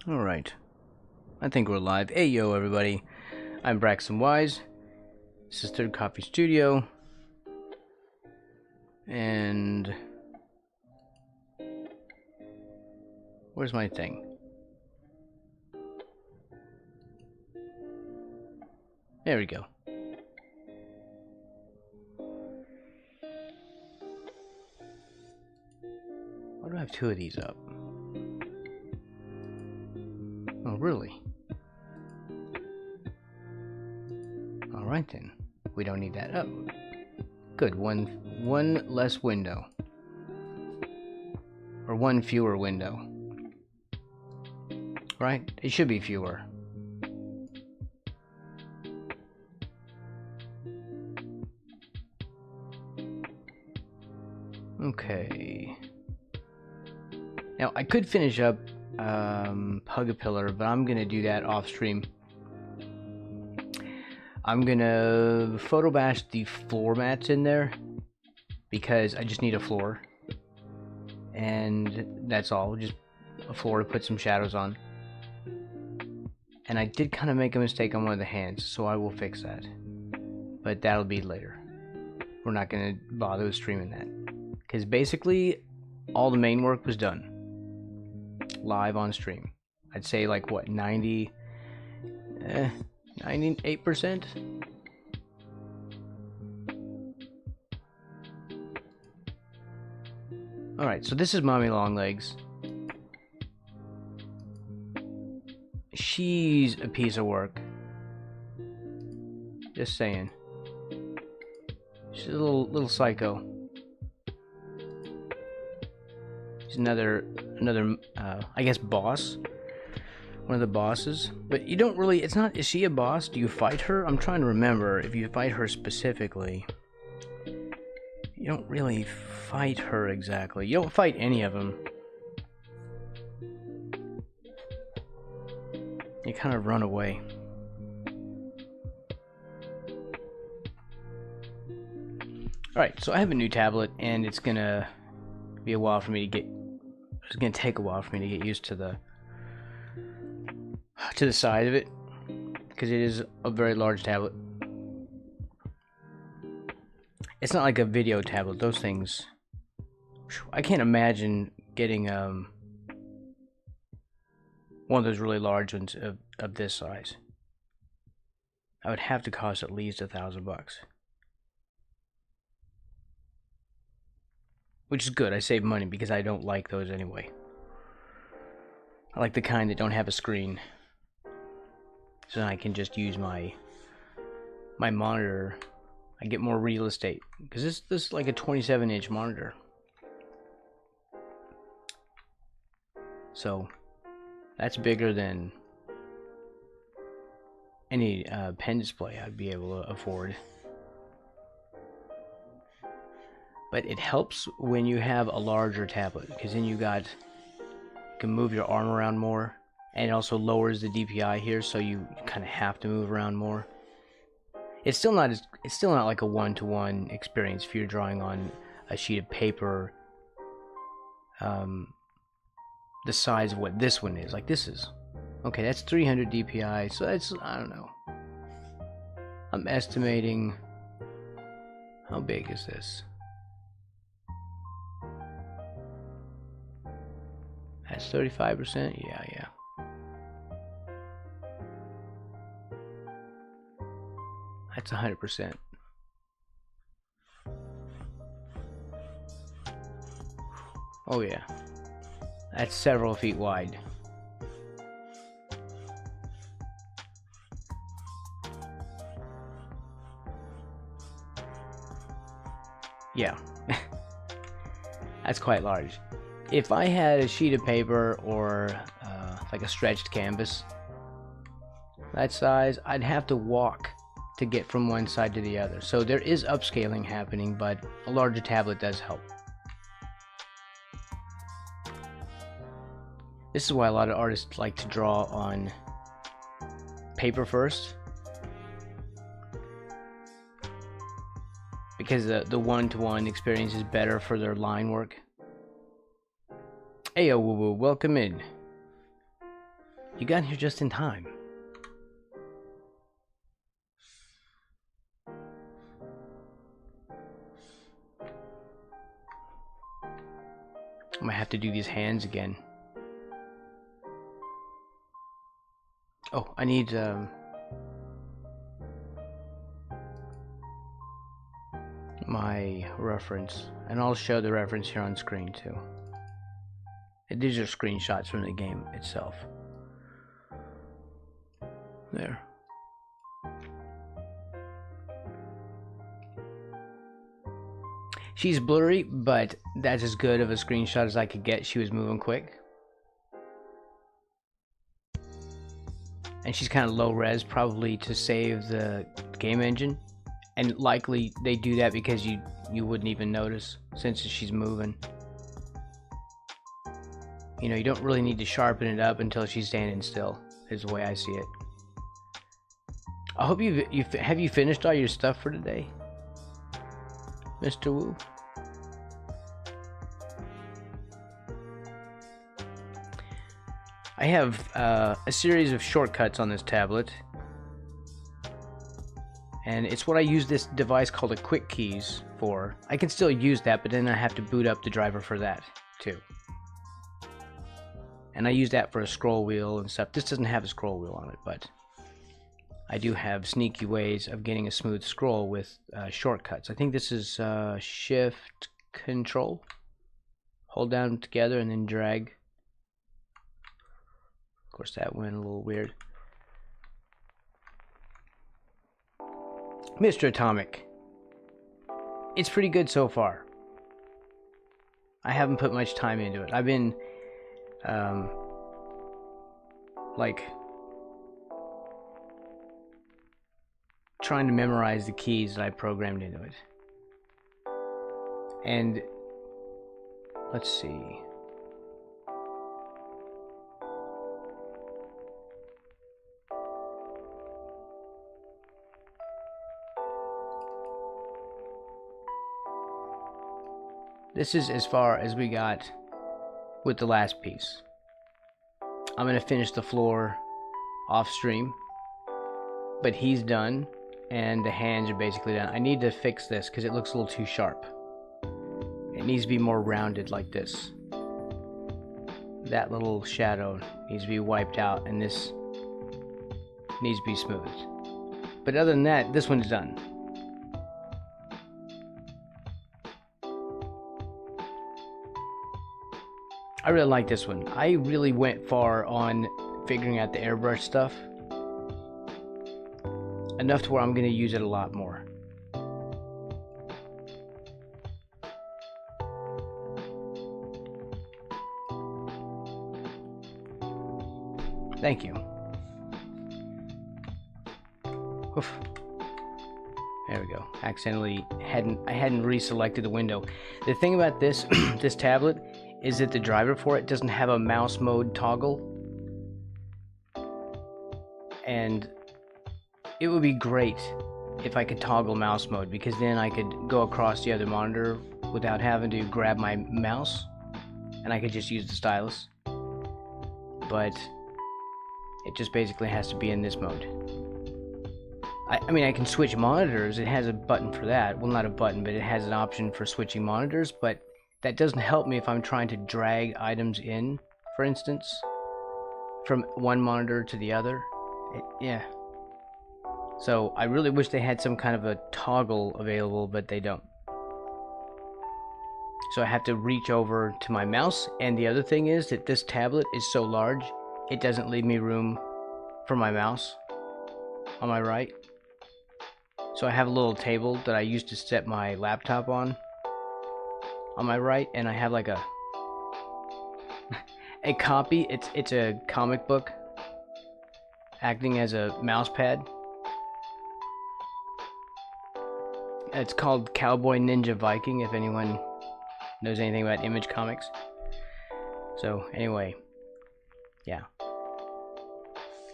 Alright, I think we're live. Hey yo everybody, I'm Braxton Wise. This is Third Coffee Studio. And where's my thing? There we go. Why do I have two of these up? Oh, really? Alright then. We don't need that up. Good, one less window. Or one fewer window. Right? It should be fewer. Okay. Now, I could finish up Hug a Pillar, but I'm gonna do that off stream. I'm gonna photo bash the floor mats in there because I just need a floor, and that's all. Just a floor to put some shadows on. And I did kind of make a mistake on one of the hands, so I will fix that. But that'll be later. We're not gonna bother with streaming that because basically all the main work was done live on stream. I'd say like what, 98%? Alright, so this is Mommy Longlegs. She's a piece of work. Just saying. She's a little psycho. She's another I guess boss. One of the bosses. But you don't really, it's not, is she a boss? Do you fight her? I'm trying to remember if you fight her specifically. You don't really fight her exactly. You don't fight any of them. You kind of run away. Alright, so I have a new tablet and it's gonna be a while for me to get, it's gonna take a while for me to get used to the side of it, because it is a very large tablet. It's not like a video tablet. Those things, I can't imagine getting one of those really large ones of this size. I would have to cost at least $1,000, which is good. I save money because I don't like those anyway. I like the kind that don't have a screen, so I can just use my monitor. I get more real estate because this is like a 27-inch monitor, so that's bigger than any pen display I'd be able to afford. But it helps when you have a larger tablet, because then you can move your arm around more, and it also lowers the DPI here, so you kind of have to move around more. It's still not like a one-to-one experience if you're drawing on a sheet of paper the size of what this one is. Like this is, okay, that's 300 DPI, so that's, I don't know. I'm estimating, how big is this? That's 35%? Yeah. That's 100%. Oh yeah. That's several feet wide. Yeah. That's quite large. If I had a sheet of paper or like a stretched canvas that size, I'd have to walk to get from one side to the other. So there is upscaling happening, but a larger tablet does help. This is why a lot of artists like to draw on paper first, because the one-to-one experience is better for their line work. Ayo woo woo, welcome in. You got here just in time. I might have to do these hands again. Oh, I need my reference, and I'll show the reference here on screen too. These are screenshots from the game itself. There. She's blurry, but that's as good of a screenshot as I could get. She was moving quick. And she's kind of low res, probably to save the game engine. And likely they do that because you wouldn't even notice since she's moving. You know, you don't really need to sharpen it up until she's standing still, is the way I see it. I hope have you finished all your stuff for today, Mr. Wu? I have a series of shortcuts on this tablet, and it's what I use this device called a Quick Keys for. I can still use that, but then I have to boot up the driver for that too. And I use that for a scroll wheel and stuff. This doesn't have a scroll wheel on it, but I do have sneaky ways of getting a smooth scroll with shortcuts. I think this is Shift Control. Hold down together and then drag. Of course, that went a little weird. Mr. Atomic. It's pretty good so far. I haven't put much time into it. I've been like trying to memorize the keys that I programmed into it. And let's see. This is as far as we got with the last piece. I'm going to finish the floor off stream, but he's done and the hands are basically done. I need to fix this because it looks a little too sharp. It needs to be more rounded like this. That little shadow needs to be wiped out and this needs to be smoothed. But other than that, this one's done. I really like this one. I really went far on figuring out the airbrush stuff. Enough to where I'm going to use it a lot more. Thank you. Oof. There we go. Accidentally I hadn't reselected the window. The thing about this this tablet is that the driver for it doesn't have a mouse mode toggle. And it would be great if I could toggle mouse mode, because then I could go across the other monitor without having to grab my mouse and I could just use the stylus. But it just basically has to be in this mode. I mean, I can switch monitors. It has a button for that. Well, not a button, but it has an option for switching monitors, but that doesn't help me if I'm trying to drag items in, for instance, from one monitor to the other. Yeah. So I really wish they had some kind of a toggle available, but they don't. So I have to reach over to my mouse, and the other thing is that this tablet is so large, it doesn't leave me room for my mouse on my right. So I have a little table that I used to set my laptop on my right, and I have like a copy. It's a comic book acting as a mouse pad. It's called Cowboy Ninja Viking, if anyone knows anything about Image Comics. So anyway, yeah,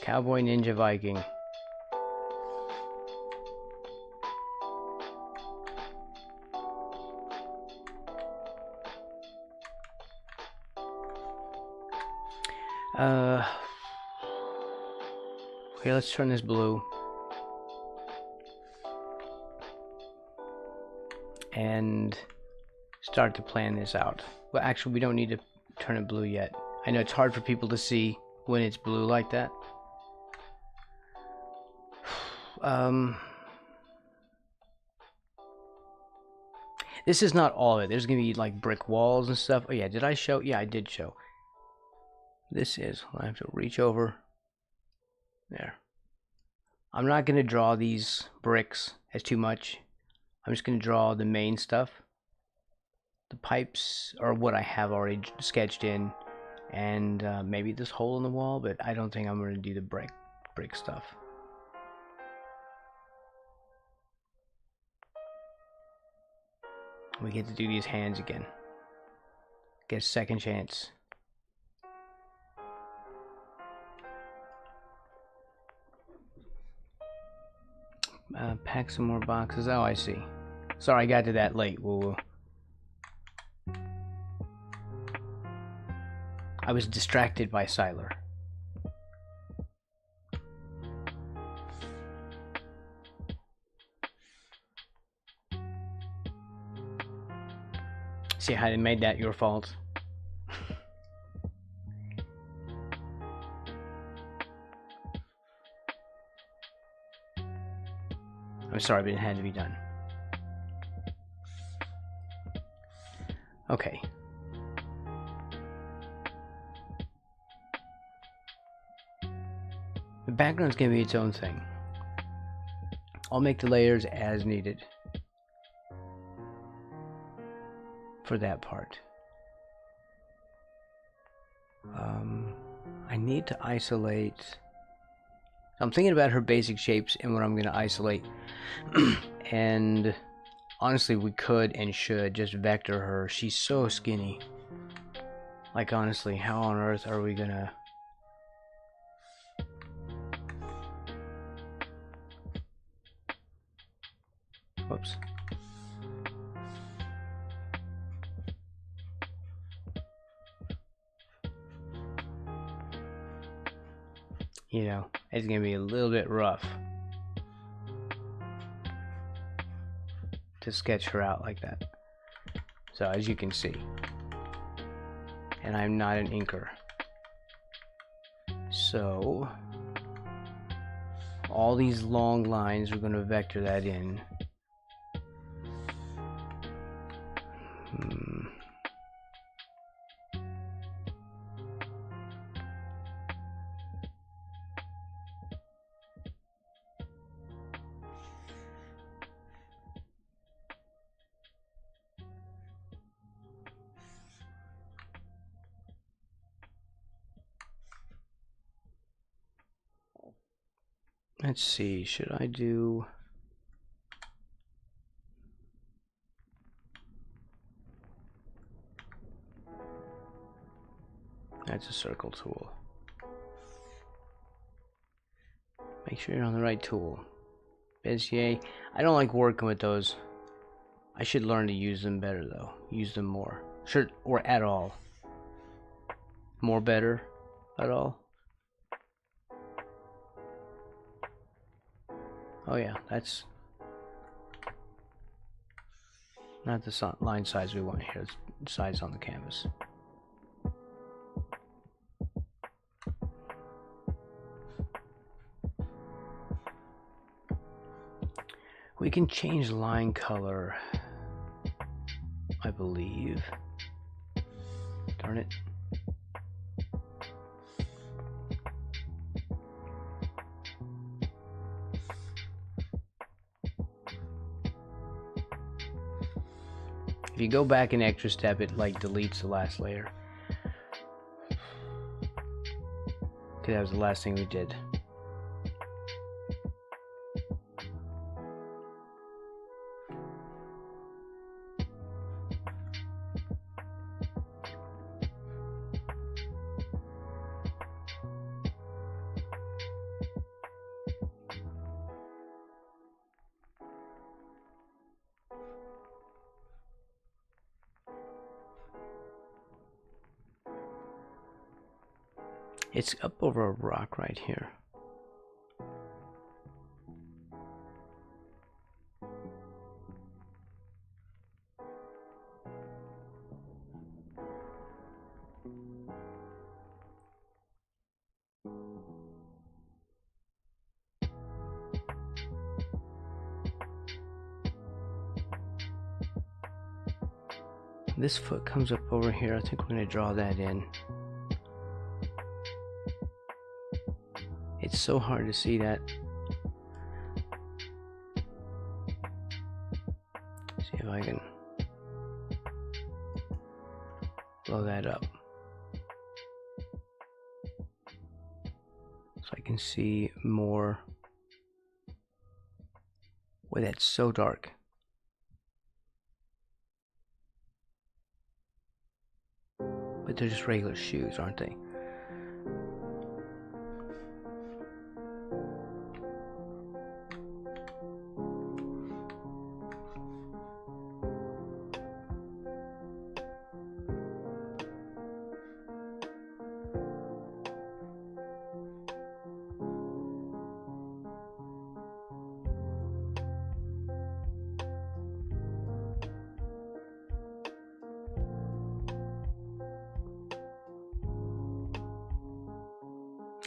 Cowboy Ninja Viking. Okay, let's turn this blue. And start to plan this out. Well, actually, we don't need to turn it blue yet. I know it's hard for people to see when it's blue like that. This is not all of it. There's gonna be like brick walls and stuff. Oh yeah, did I show? Yeah, I did show. This is, I have to reach over. There. I'm not gonna draw these bricks as too much. I'm just gonna draw the main stuff. The pipes are what I have already sketched in, and maybe this hole in the wall, but I don't think I'm gonna do the brick stuff. We get to do these hands again. Get a second chance. Pack some more boxes. Oh, I see. Sorry, I got to that late. Woo-woo. I was distracted by Siler. See how they made that your fault? I'm sorry, but it had to be done. Okay. The background's gonna be its own thing. I'll make the layers as needed for that part. I need to isolate. I'm thinking about her basic shapes and what I'm going to isolate. And honestly, we could and should just vector her. She's so skinny. Like, honestly, how on earth are we going to... Whoops. You know, it's going to be a little bit rough to sketch her out like that. So, as you can see. And I'm not an inker. So, all these long lines, we're going to vector that in. Let's see, should I do... That's a circle tool. Make sure you're on the right tool. Bezier, I don't like working with those. I should learn to use them better though. Use them more. Sure, or at all. More better at all. Oh yeah, that's not the line size we want here. It's the size on the canvas. We can change line color, I believe. Darn it. If you go back an extra step, it like deletes the last layer. Okay, that was the last thing we did. It's up over a rock right here. This foot comes up over here. I think we're going to draw that in. It's so hard to see that. See if I can blow that up. So I can see more. Boy, that's so dark. But they're just regular shoes, aren't they?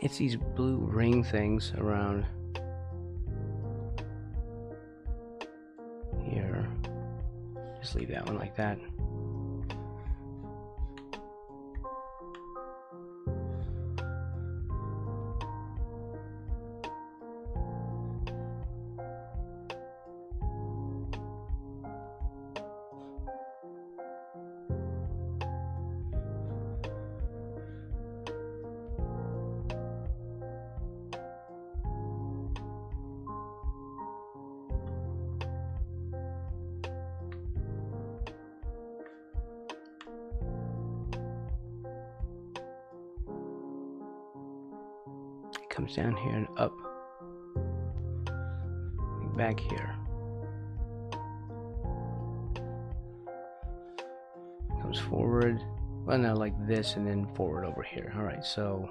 It's these blue ring things around here. Just leave that one like that. Comes down here and up, back here, comes forward, well now like this, and then forward over here. All right, so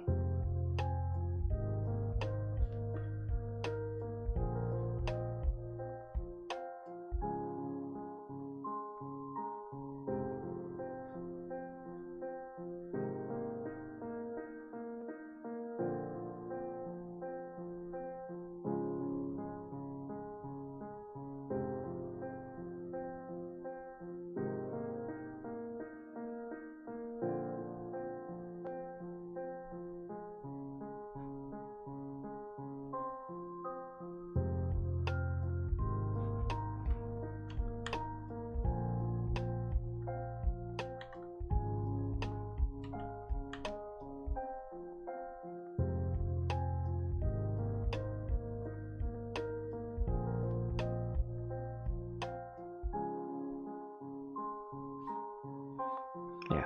yeah.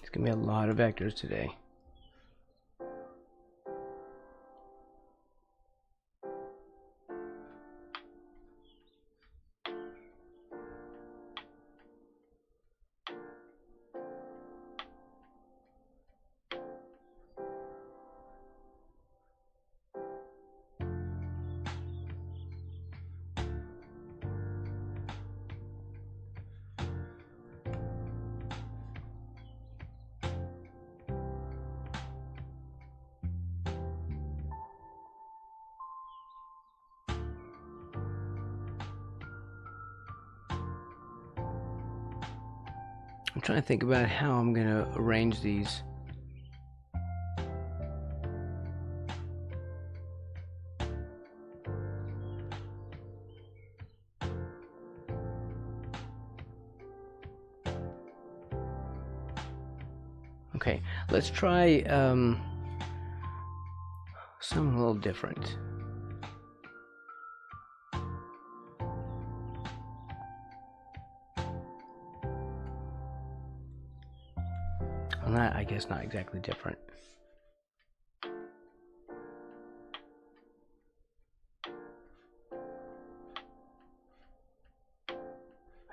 It's gonna be a lot of vectors today. I'm trying to think about how I'm gonna arrange these. Okay, let's try something a little different. Well, not, I guess not exactly different.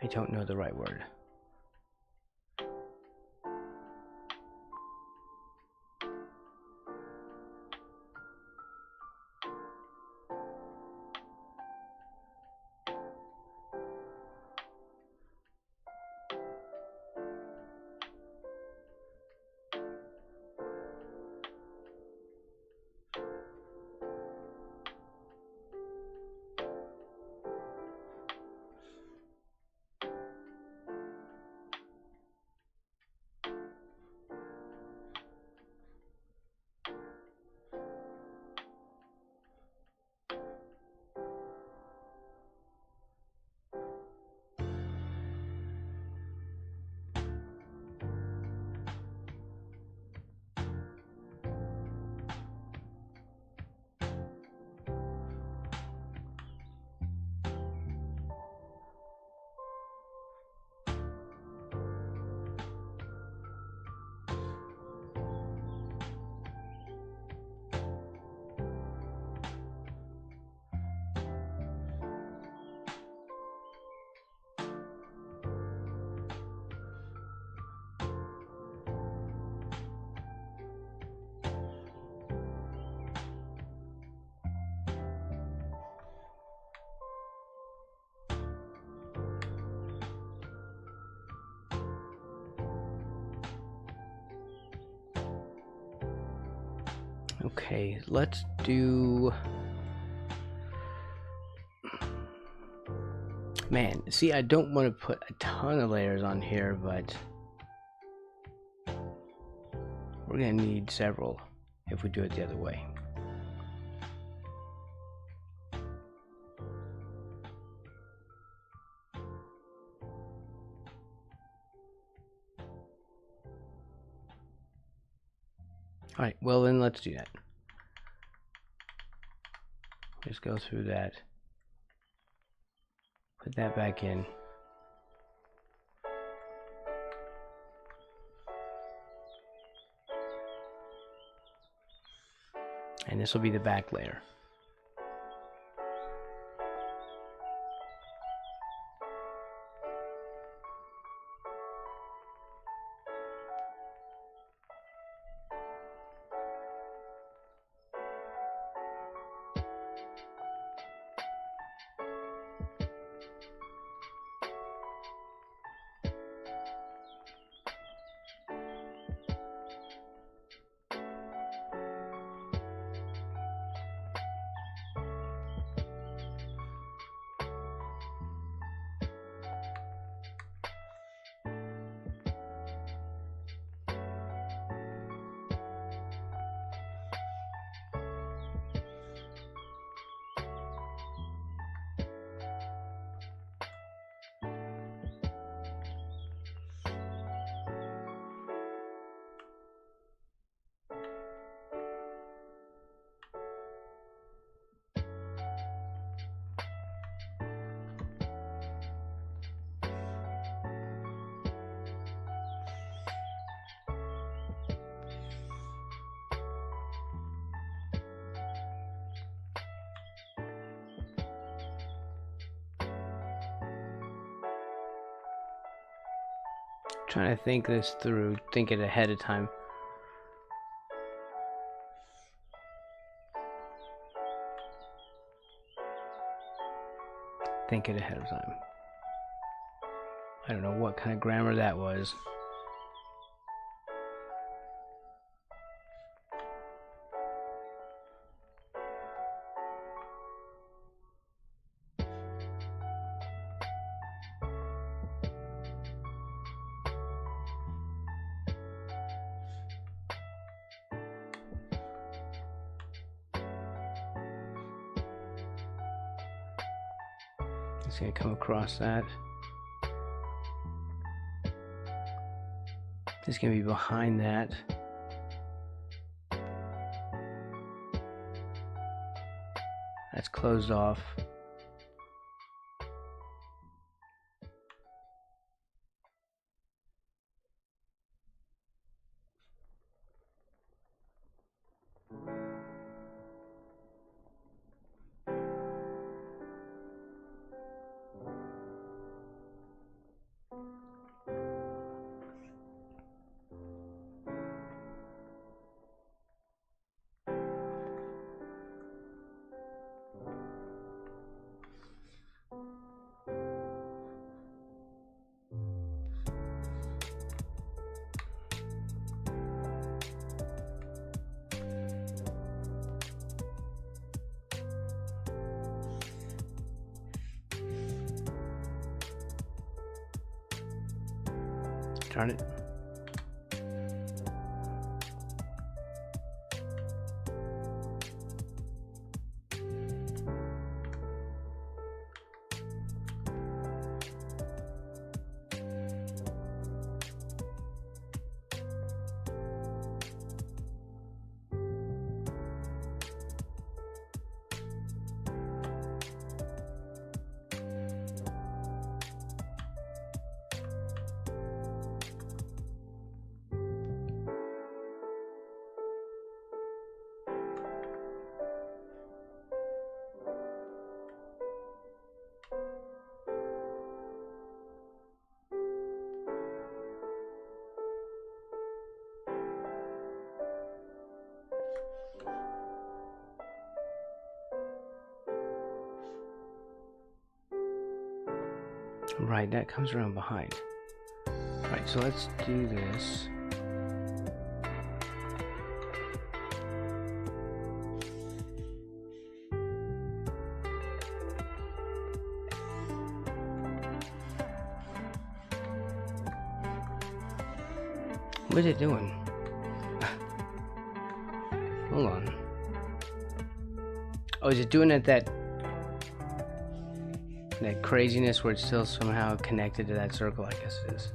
I don't know the right word. Okay, let's do... Man, see, I don't want to put a ton of layers on here, but we're going to need several if we do it the other way. Alright, well then let's do that. Just go through that. Put that back in. And this will be the back layer. Trying to think this through, think it ahead of time. Think it ahead of time. I don't know what kind of grammar that was. It's going to come across that. It's going to be behind that. That's closed off. Darn it. Right, that comes around behind. Right, so let's do this. What is it doing? Hold on. Oh, is it doing it that craziness where it's still somehow connected to that circle? I guess it is.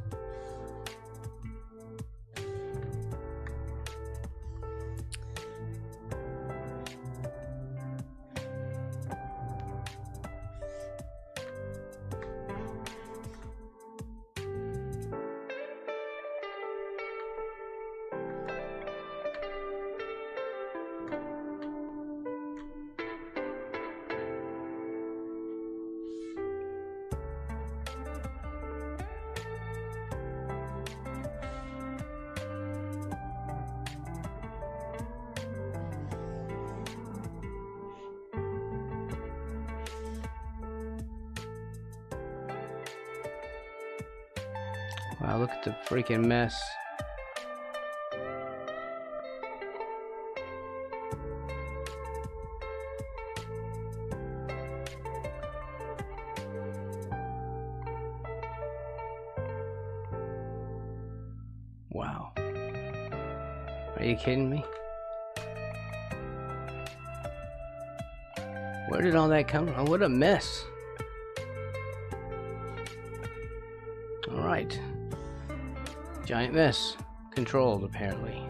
Wow, look at the freaking mess. Wow. Are you kidding me? Where did all that come from? What a mess. Alright. Giant mess. Controlled, apparently.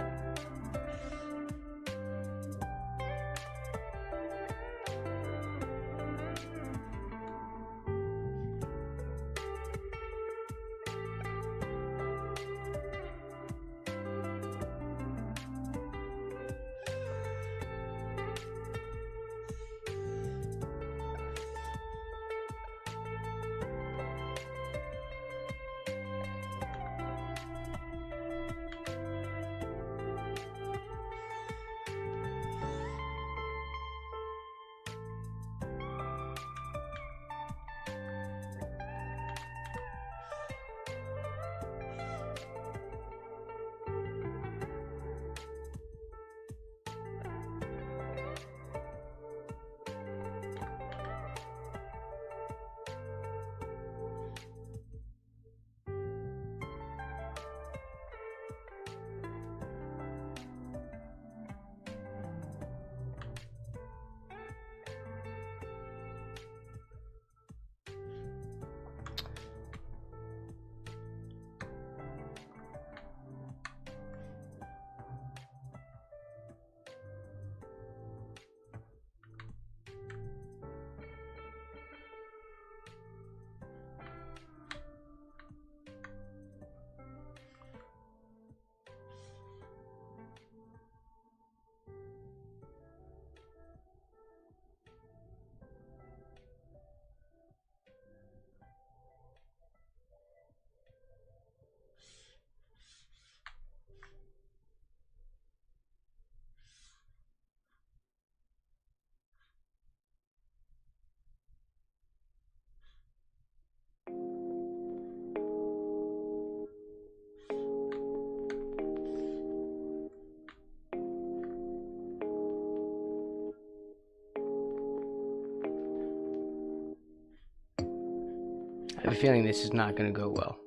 I have a feeling this is not going to go well.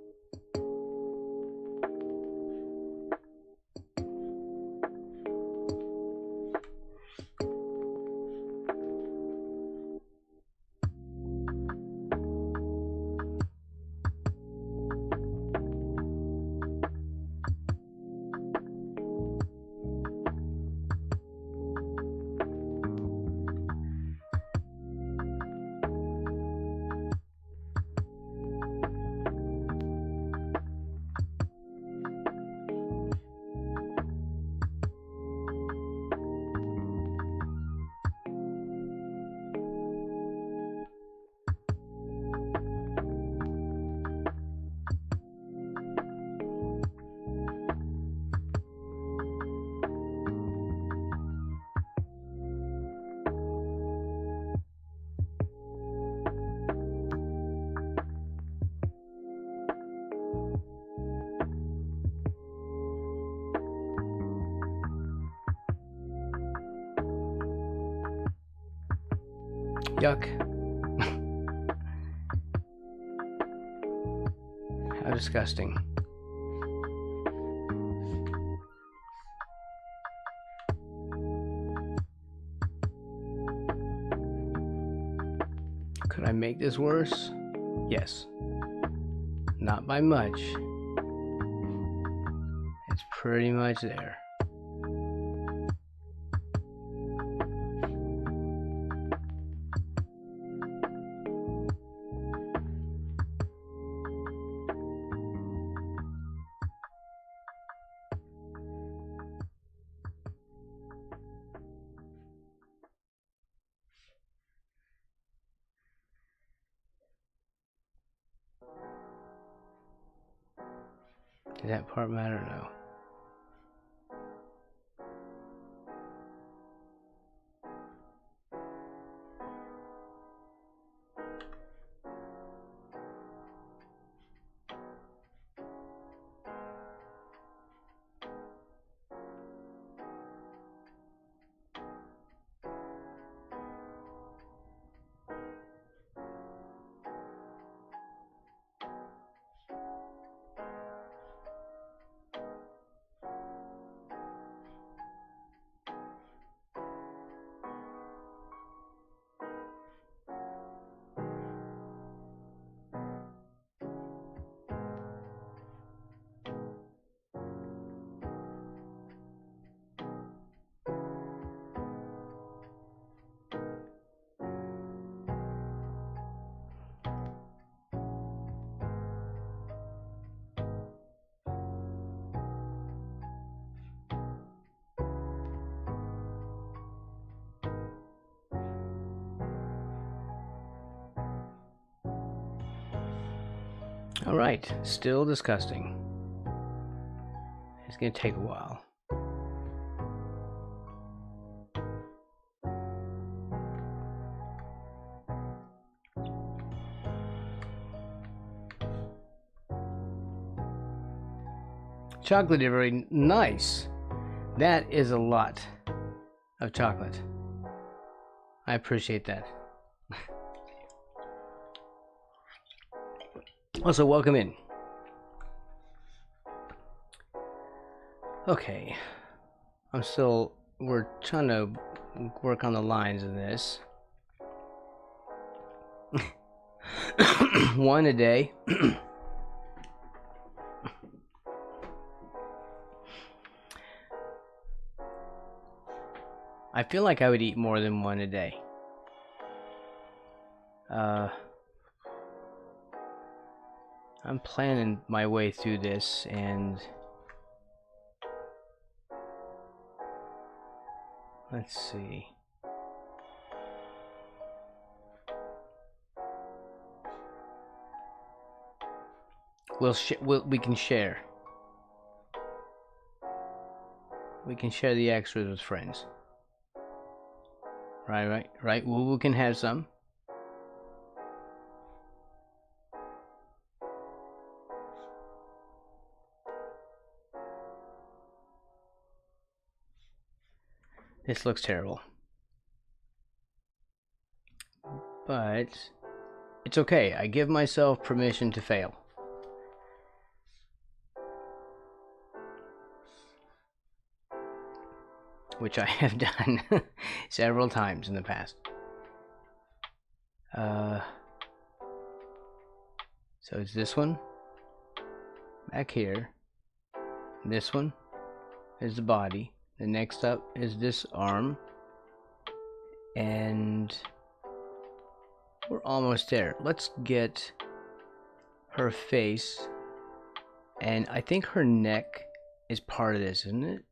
Yuck. How disgusting. Could I make this worse? Yes. Not by much. It's pretty much there. Did that part matter? No. Alright, still disgusting. It's gonna take a while. Chocolate is very nice. That is a lot of chocolate. I appreciate that. Also, welcome in. Okay. We're trying to work on the lines of this. One a day. I feel like I would eat more than one a day. I'm planning my way through this, and let's see. We can share. We can share the extras with friends. Right. We can have some. This looks terrible. But It's okay. I give myself permission to fail. Which I have done several times in the past. So it's this one back here. This one is the body. The next up is this arm. And we're almost there. Let's get her face. And I think her neck is part of this, isn't it?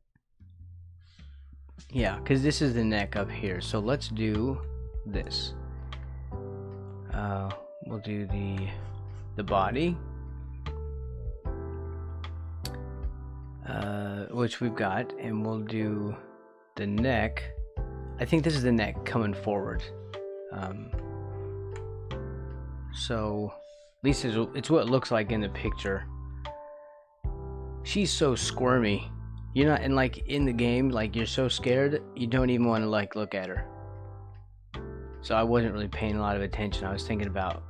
Yeah, because this is the neck up here. So let's do this. We'll do the body, which we've got, and we'll do the neck. I think this is the neck coming forward. So at least it's what it looks like in the picture. She's so squirmy. You're not, and like in the game, like you're so scared, you don't even want to like look at her. So I wasn't really paying a lot of attention. I was thinking about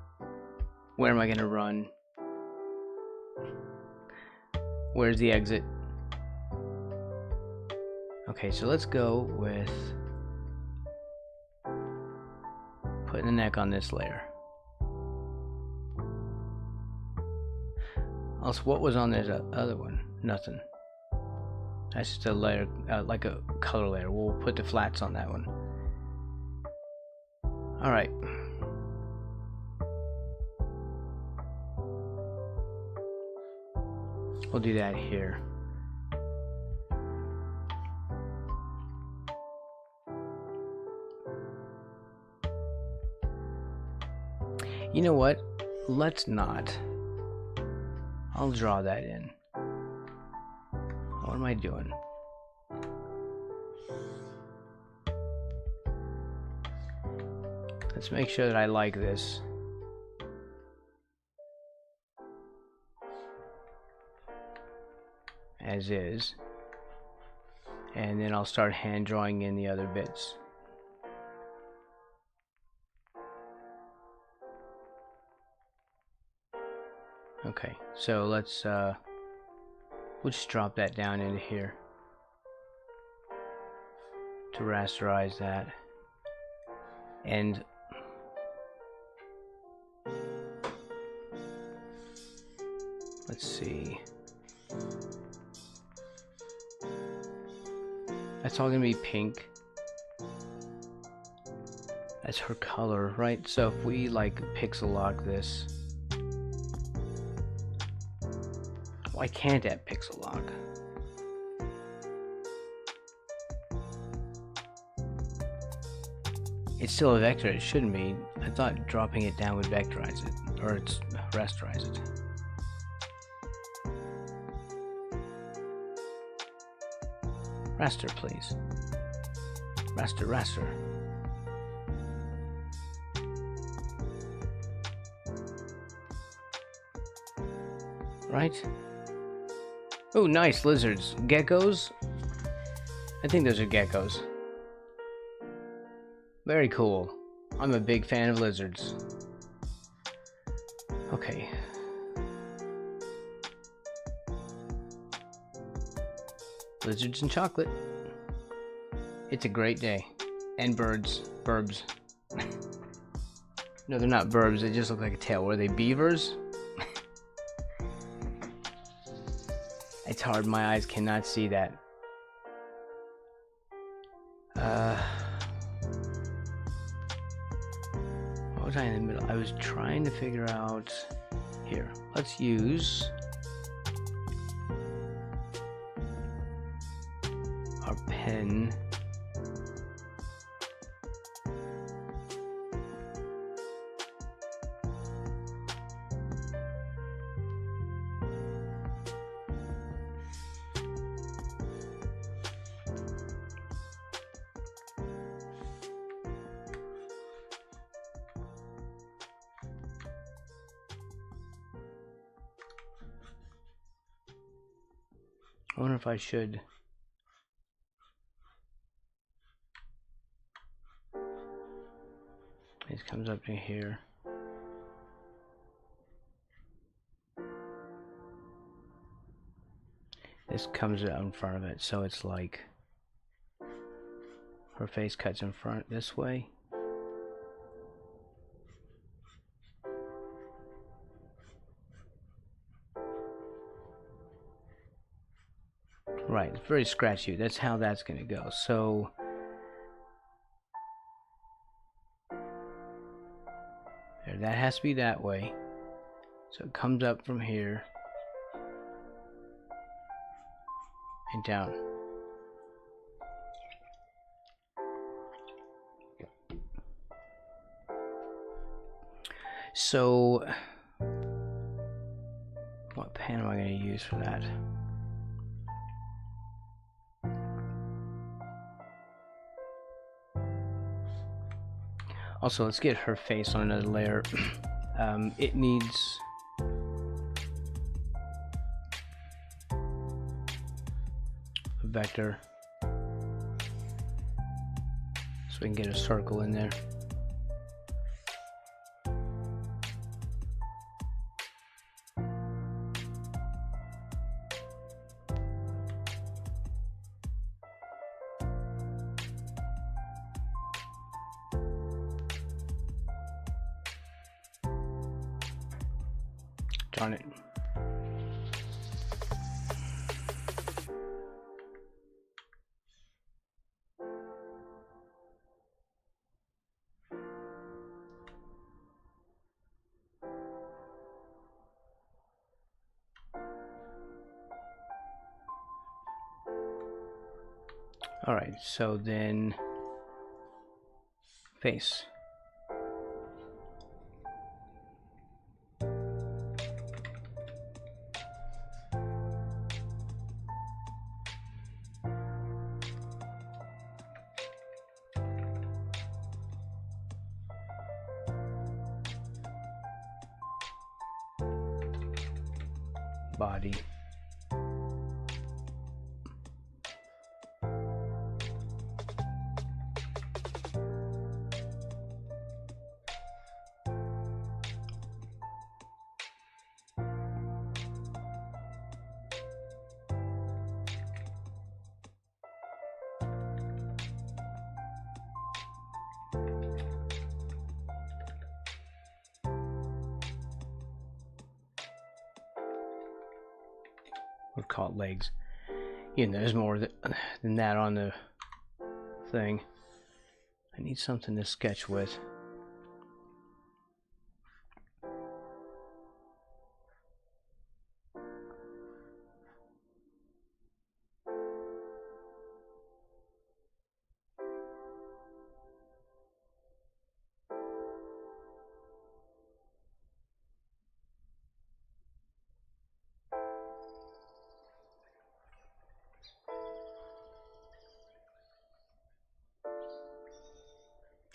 where am I gonna run? Where's the exit? Okay, so let's go with putting the neck on this layer. Also, what was on this other one? Nothing. That's just a layer, like a color layer. We'll put the flats on that one. Alright. We'll do that here. You know what? Let's not. I'll draw that in. What am I doing? Let's make sure that I like this. As is. And then I'll start hand drawing in the other bits. Okay, so let's we'll just drop that down into here to rasterize that. And let's see. That's all gonna be pink. That's her color, right? So if we like pixel lock this. Why can't that pixel lock? It's still a vector, it shouldn't be. I thought dropping it down would vectorize it, or it's rasterize it. Raster, please. Raster, raster. Right? Oh, nice lizards. Geckos? I think those are geckos. Very cool. I'm a big fan of lizards. Okay. Lizards and chocolate. It's a great day. And birds. Burbs. No, they're not burbs. They just look like a tail. Were they beavers? It's hard. My eyes cannot see that. What was I in the middle? I was trying to figure out... Here. Let's use... our pen. I wonder if I should. It comes up to here. this comes out in front of it, so it's like her face cuts in front this way. Right, it's very scratchy. That's how that's going to go. So there, that has to be that way. So it comes up from here and down. So what pen am I going to use for that? Also, let's get her face on another layer. It needs a vector so we can get a circle in there. Darn it. All right, so then face. Body. We'll call it legs. You know, there's more than that on the thing. I need something to sketch with.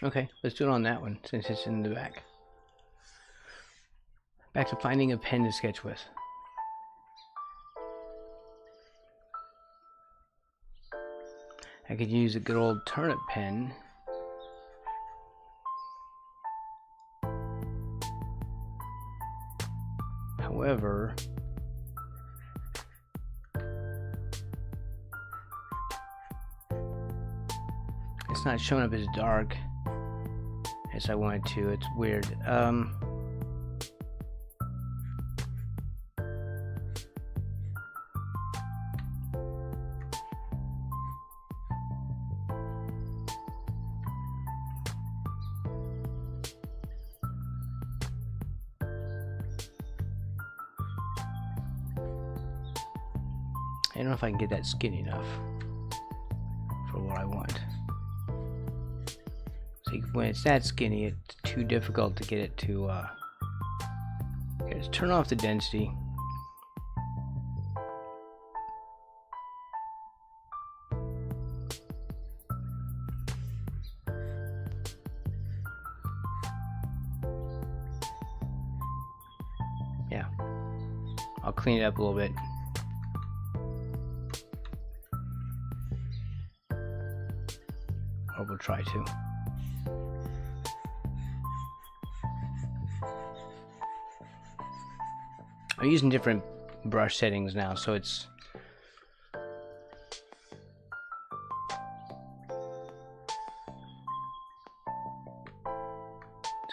Okay, let's do it on that one since it's in the back. Back to finding a pen to sketch with. I could use a good old turnip pen. However, it's not showing up as dark as I wanted to. It's weird. I don't know if I can get that skinny enough for what I want. So when it's that skinny, it's too difficult to get it to, okay, let's turn off the density. Yeah, I'll clean it up a little bit. Or we'll try to. I'm using different brush settings now, so it's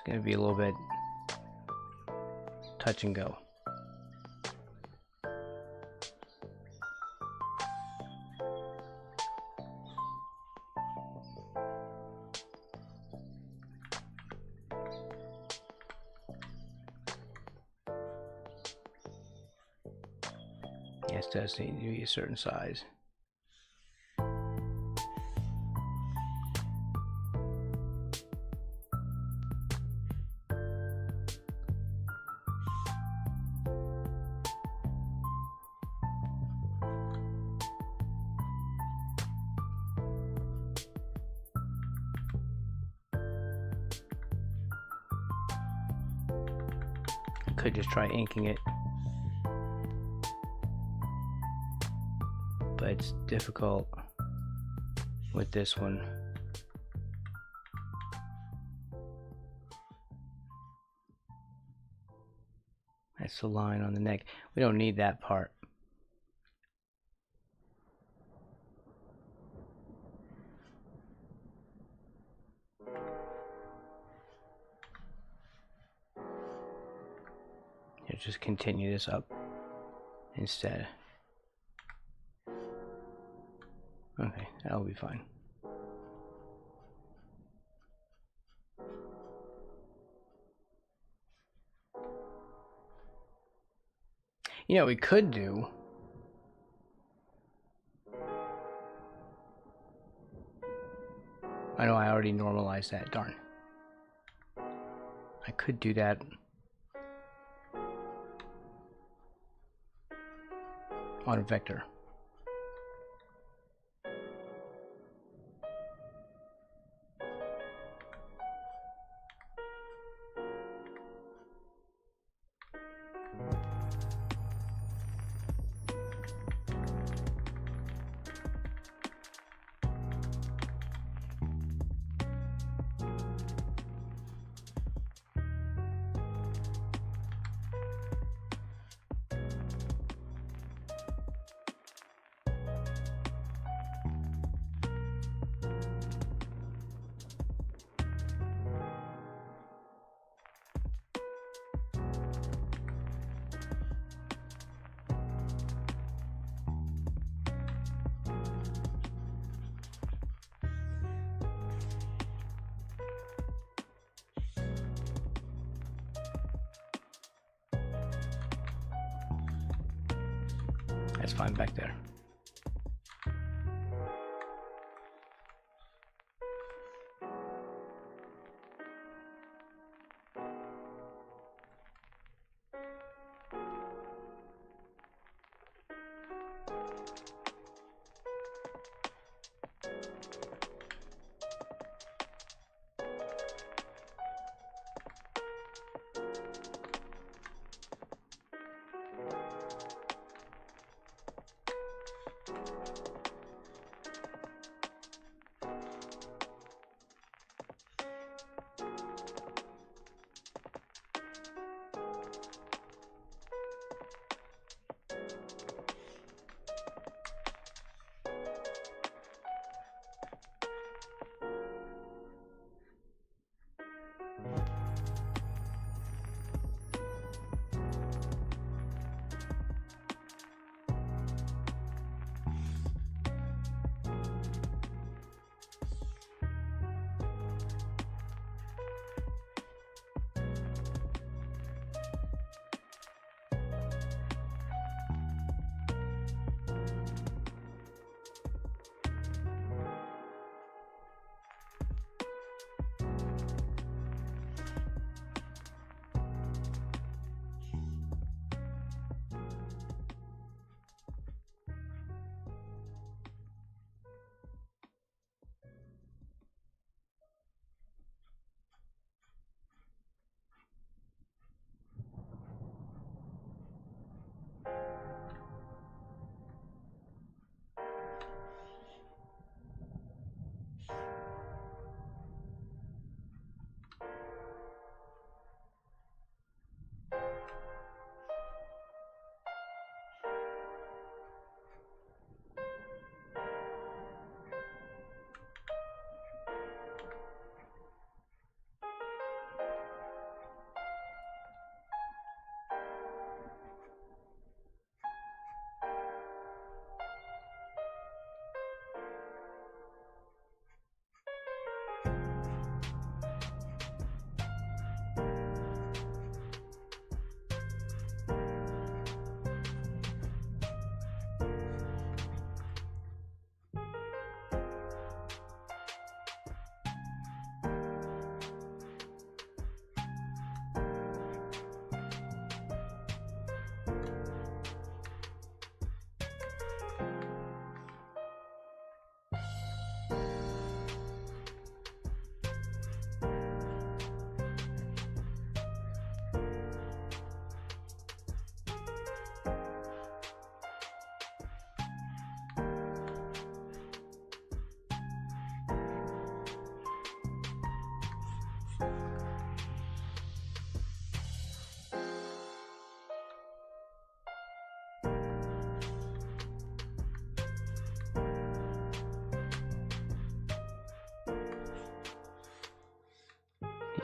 going to be a little bit touch and go. Yes, it does need to be a certain size. Could just try inking it, but it's difficult with this one. That's the line on the neck. We don't need that part. Here, just continue this up instead. Okay, that'll be fine. You know, we could do. I know I already normalized that, darn. I could do that on a vector. That's fine back there.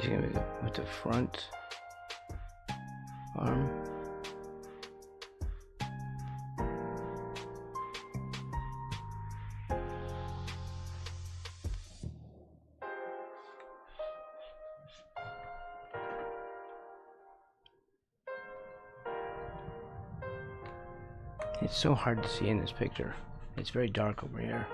He's gonna go with the front arm. It's so hard to see in this picture. It's very dark over here.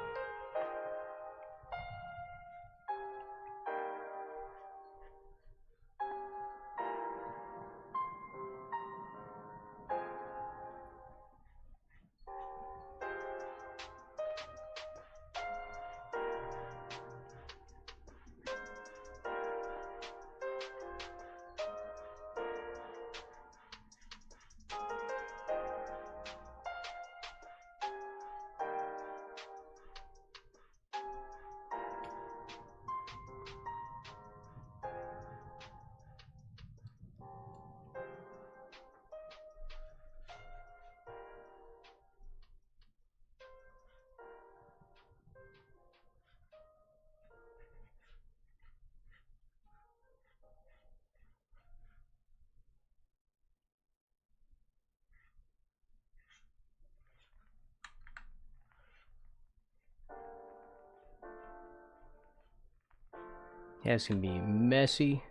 Yeah, it's gonna be messy.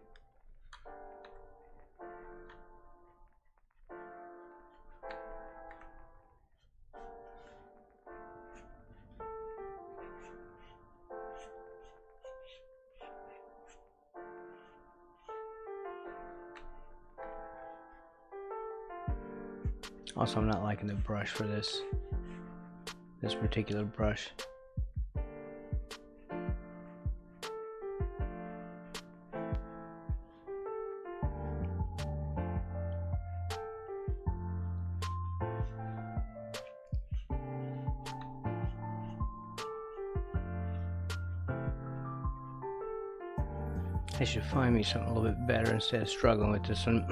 Also, I'm not liking the brush for this particular brush. I should find me something a little bit better instead of struggling with this one.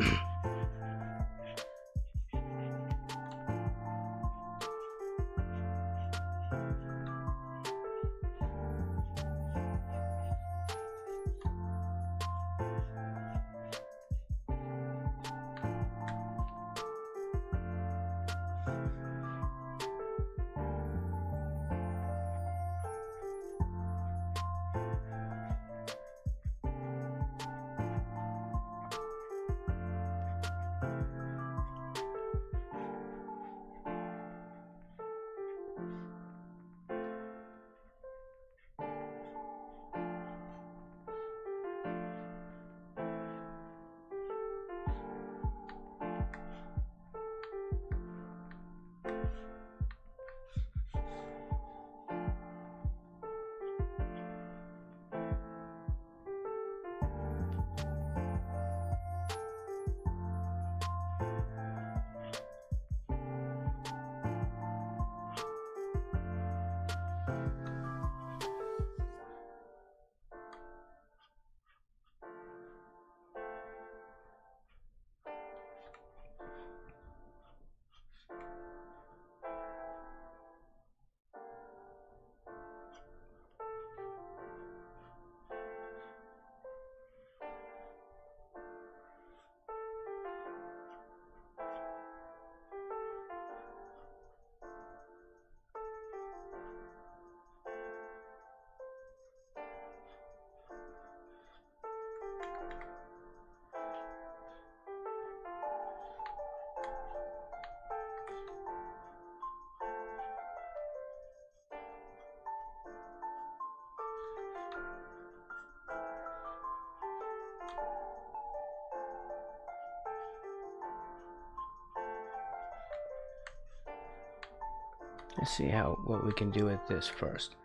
Let's see what we can do with this first.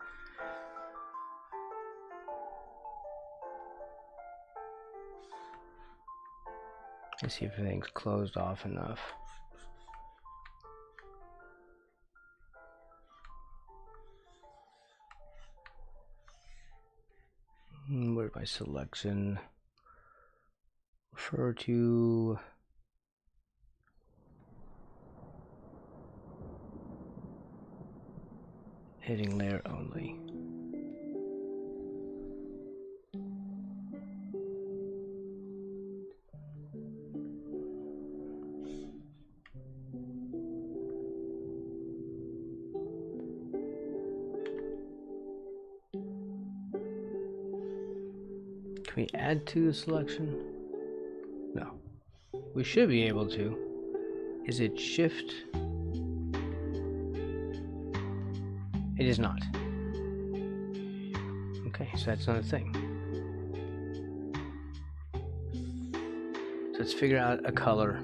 Let's see if everything's closed off enough. Where's my selection? Refer to heading layer only. we add to the selection? No. We should be able to. Is it shift? It is not. Okay, so that's not a thing. So let's figure out a color.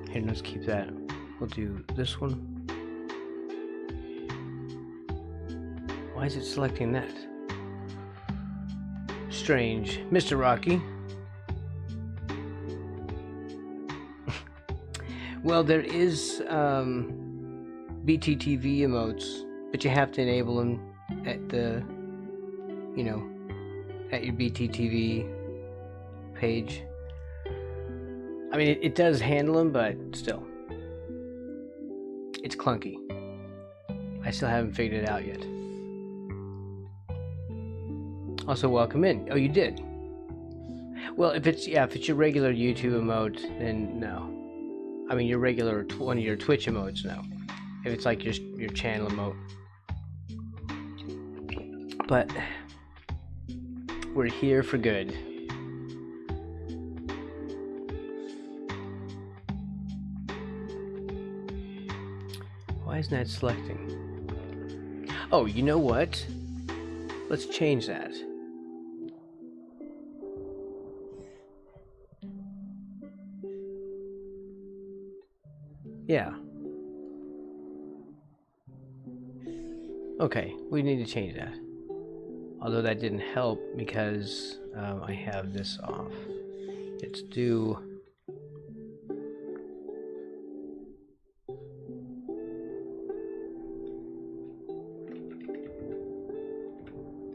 Here, let's keep that. We'll do this one. Why is it selecting that? Strange. Mr. Rocky. Well, there is BTTV emotes, but you have to enable them at the, you know, at your BTTV page. I mean, it does handle them, but still. It's clunky. I still haven't figured it out yet. Also, welcome in. Oh, you did? Well, if it's your regular YouTube emote, then no. I mean, your regular one of your Twitch emotes, no. If it's like your channel emote. But we're here for good. Why isn't that selecting? Oh, you know what? Let's change that. Yeah. Okay, we need to change that. Although that didn't help because I have this off. Let's do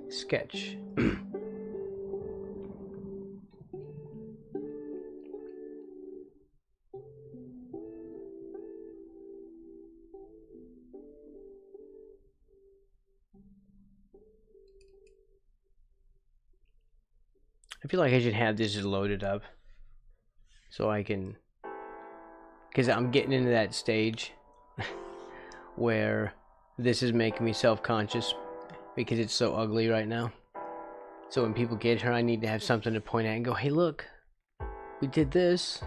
sketch. I feel like I should have this loaded up so I can, because I'm getting into that stage where this is making me self-conscious because it's so ugly right now. So when people get here, I need to have something to point at and go, hey, look, we did this.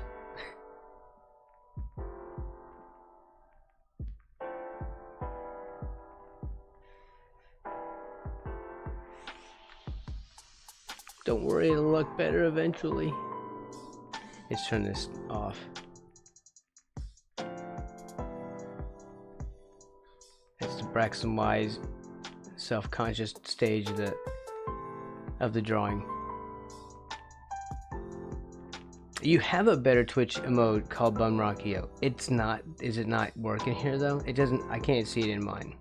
Don't worry, it'll look better eventually. Let's turn this off. That's the Braxton Wise self-conscious stage of the drawing. You have a better Twitch emote called Bum Rockio. It's not. Is it not working here though? It doesn't. I can't see it in mine.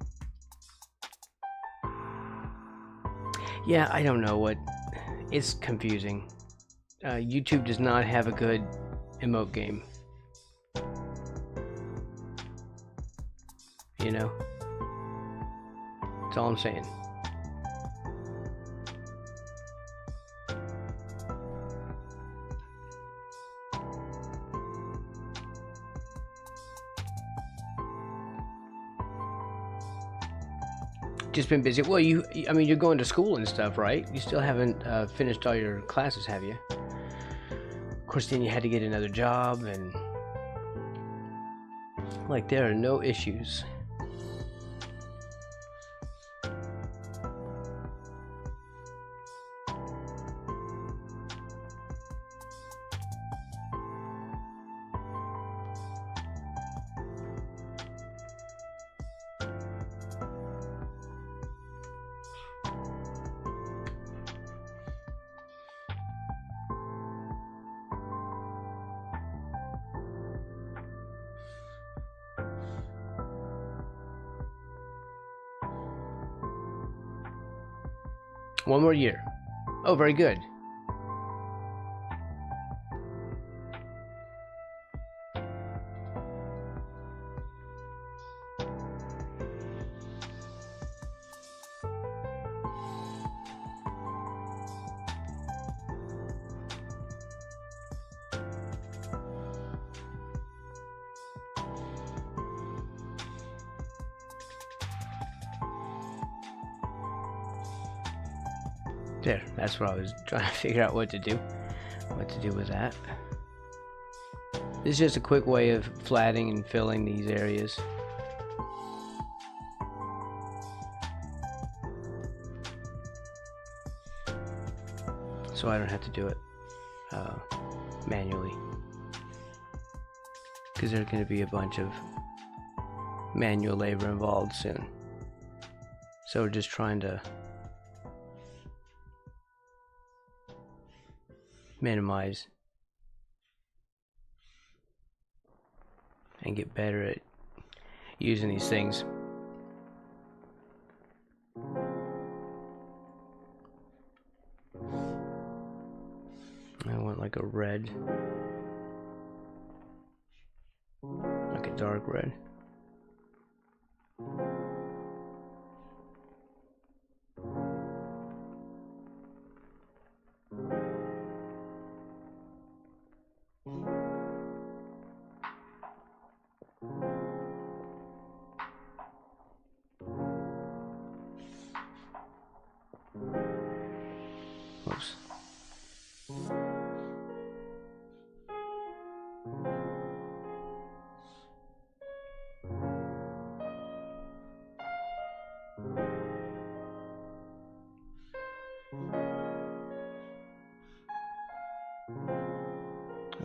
Yeah, I don't know what. It's confusing. YouTube does not have a good emote game. You know? That's all I'm saying. Just been busy. Well, I mean, you're going to school and stuff, right? You still haven't finished all your classes, have you? Of course, then you had to get another job, and like there are no issues. One more year. Oh, very good. There, that's what I was trying to figure out what to do with that. This is just a quick way of flattening and filling these areas. So I don't have to do it manually. Because there's going to be a bunch of manual labor involved soon. So we're just trying to minimize and get better at using these things. I want like a red, like a dark red. Oops.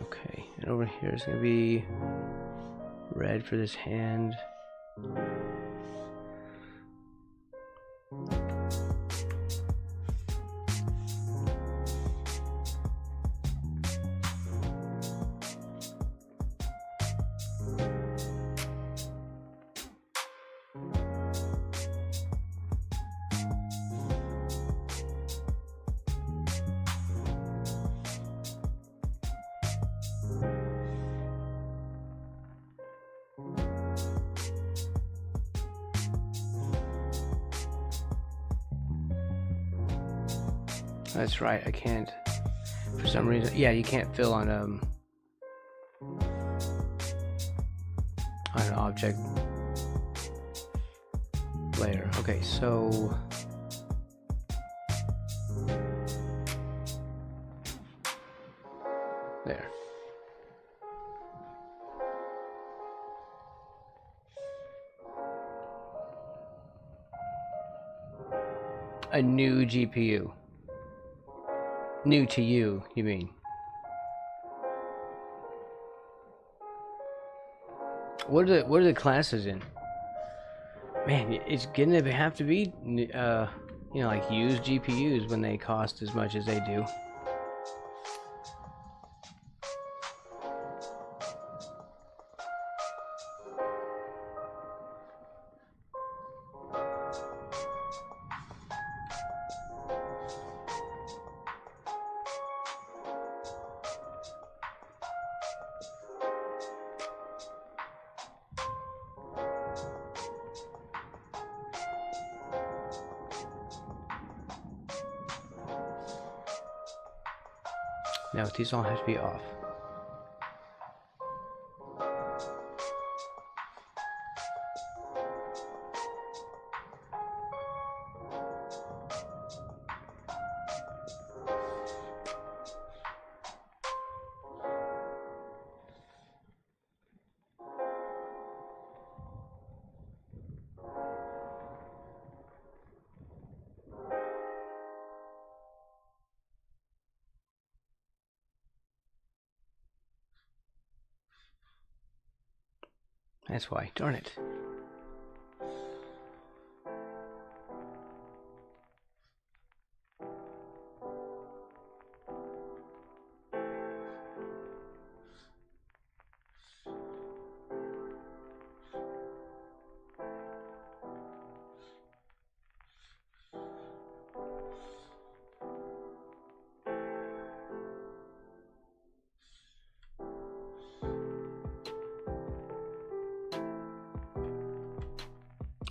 Okay, and over here is going to be red for this hand. That's right, I can't, for some reason, yeah, you can't fill on an object layer. Okay, so there. A new GPU. New to you, you mean? What are the classes in? Man, it's gonna have to be, you know, like used GPUs when they cost as much as they do. Now these all have to be off. That's why, darn it.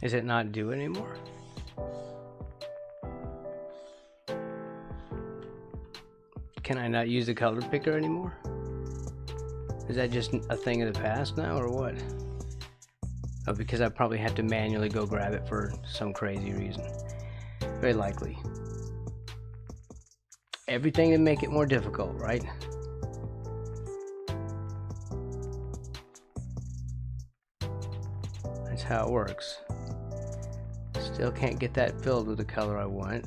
Is it not do anymore? Can I not use the color picker anymore? Is that just a thing of the past now, or what? Oh, because I probably have to manually go grab it for some crazy reason. Very likely. everything to make it more difficult, right? That's how it works. Still can't get that filled with the color I want.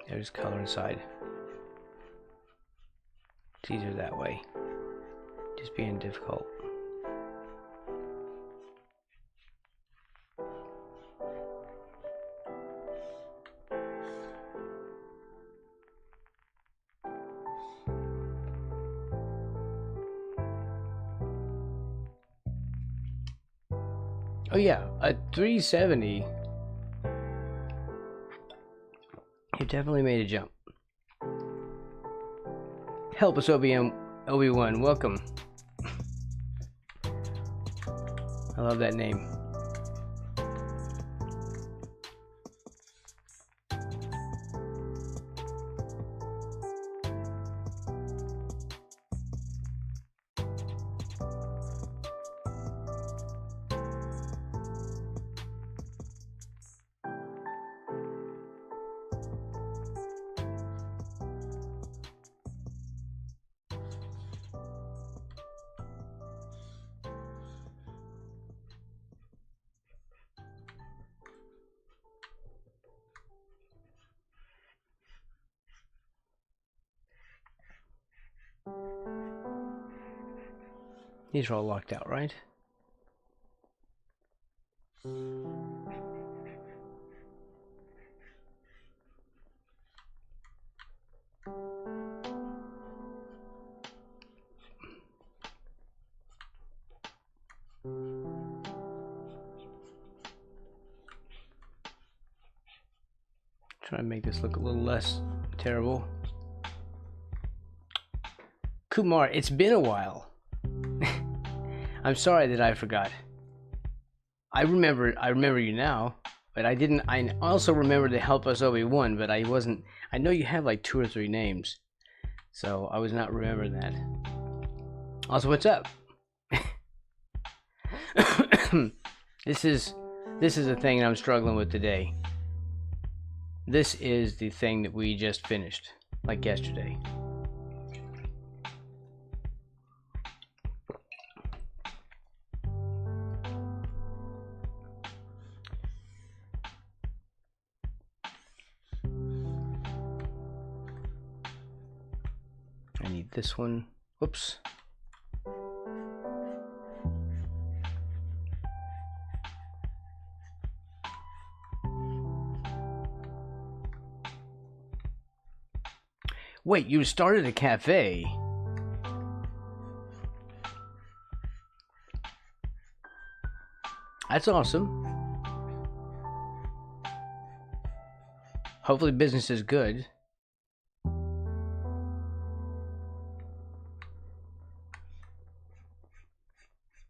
There's color inside. It's easier that way. Just being difficult. Oh yeah, a 370. You definitely made a jump. Help us, Obi-Wan. Welcome. I love that name. These are all locked out, right? Try to make this look a little less terrible. Kumar, it's been a while. I'm sorry that I forgot. I remember you now, but I didn't. I also remember to help us Obi-Wan, but I wasn't. I know you have like 2 or 3 names, so I was not remembering that. Also, what's up? This is the thing I'm struggling with today. This is the thing that we just finished, like yesterday. I need this one. Whoops. Wait, you started a cafe? That's awesome. Hopefully business is good.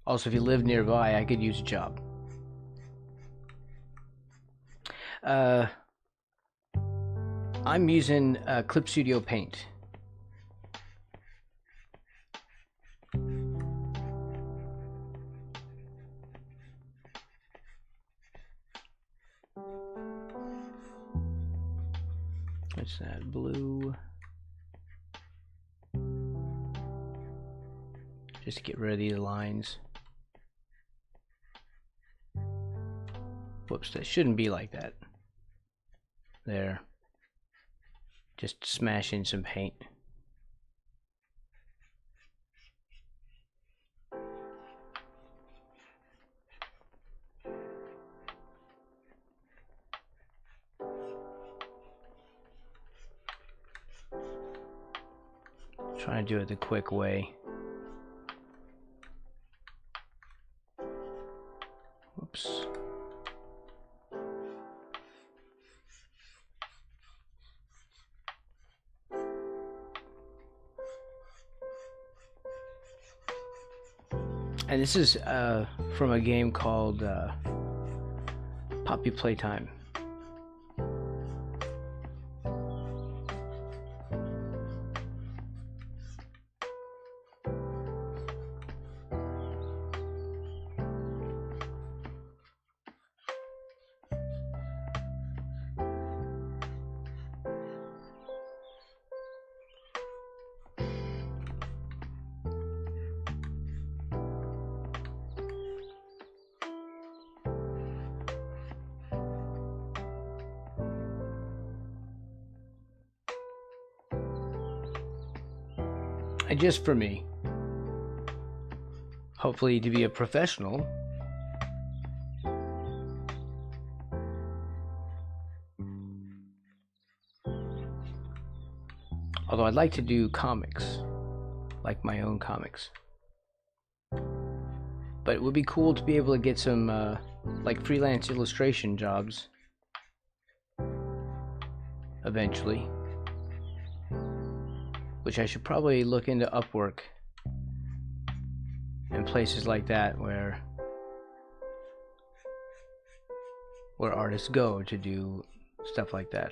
Also, if you live nearby, I could use a job. I'm using Clip Studio Paint. What's that? Blue. Just to get rid of these lines. Whoops, that shouldn't be like that. There. Just smash in some paint. Trying to do it the quick way. Whoops. And this is from a game called Poppy Playtime. And just for me, hopefully to be a professional, although I'd like to do comics, like my own comics. But it would be cool to be able to get some like freelance illustration jobs eventually, which I should probably look into Upwork and places like that where artists go to do stuff like that.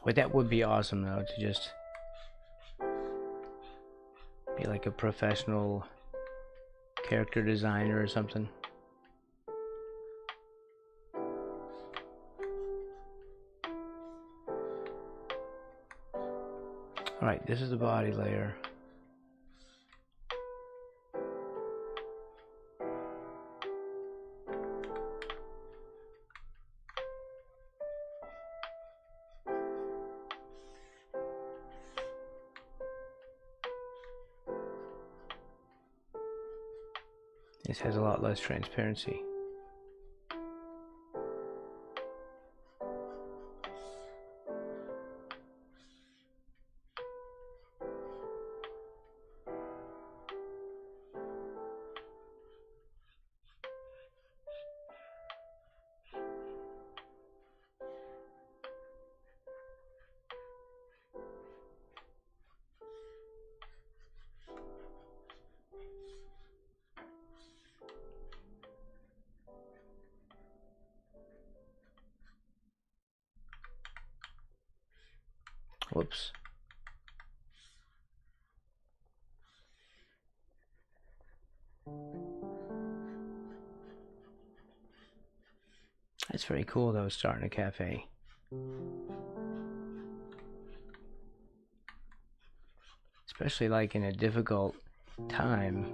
But that would be awesome though, to just be like a professional character designer or something. Alright, this is the body layer. This has a lot less transparency. Whoops. That's very cool though, starting a cafe. Especially like in a difficult time.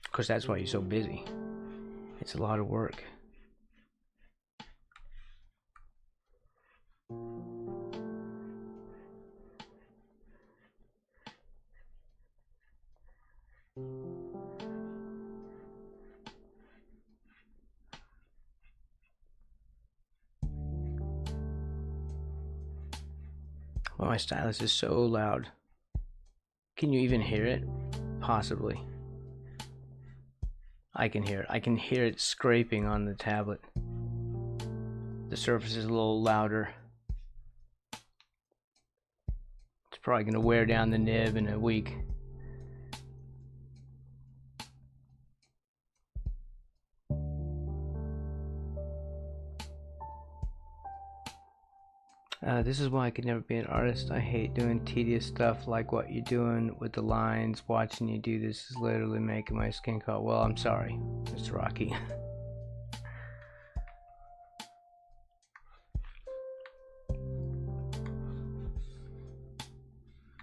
Of course, that's why you're so busy. It's a lot of work. Well, my stylus is so loud. Can you even hear it? Possibly. I can hear it. I can hear it scraping on the tablet. The surface is a little louder. It's probably going to wear down the nib in a week. This is why I could never be an artist. I hate doing tedious stuff like what you're doing with the lines. Watching you do this is literally making my skin crawl. Well, I'm sorry, Mr. Rocky.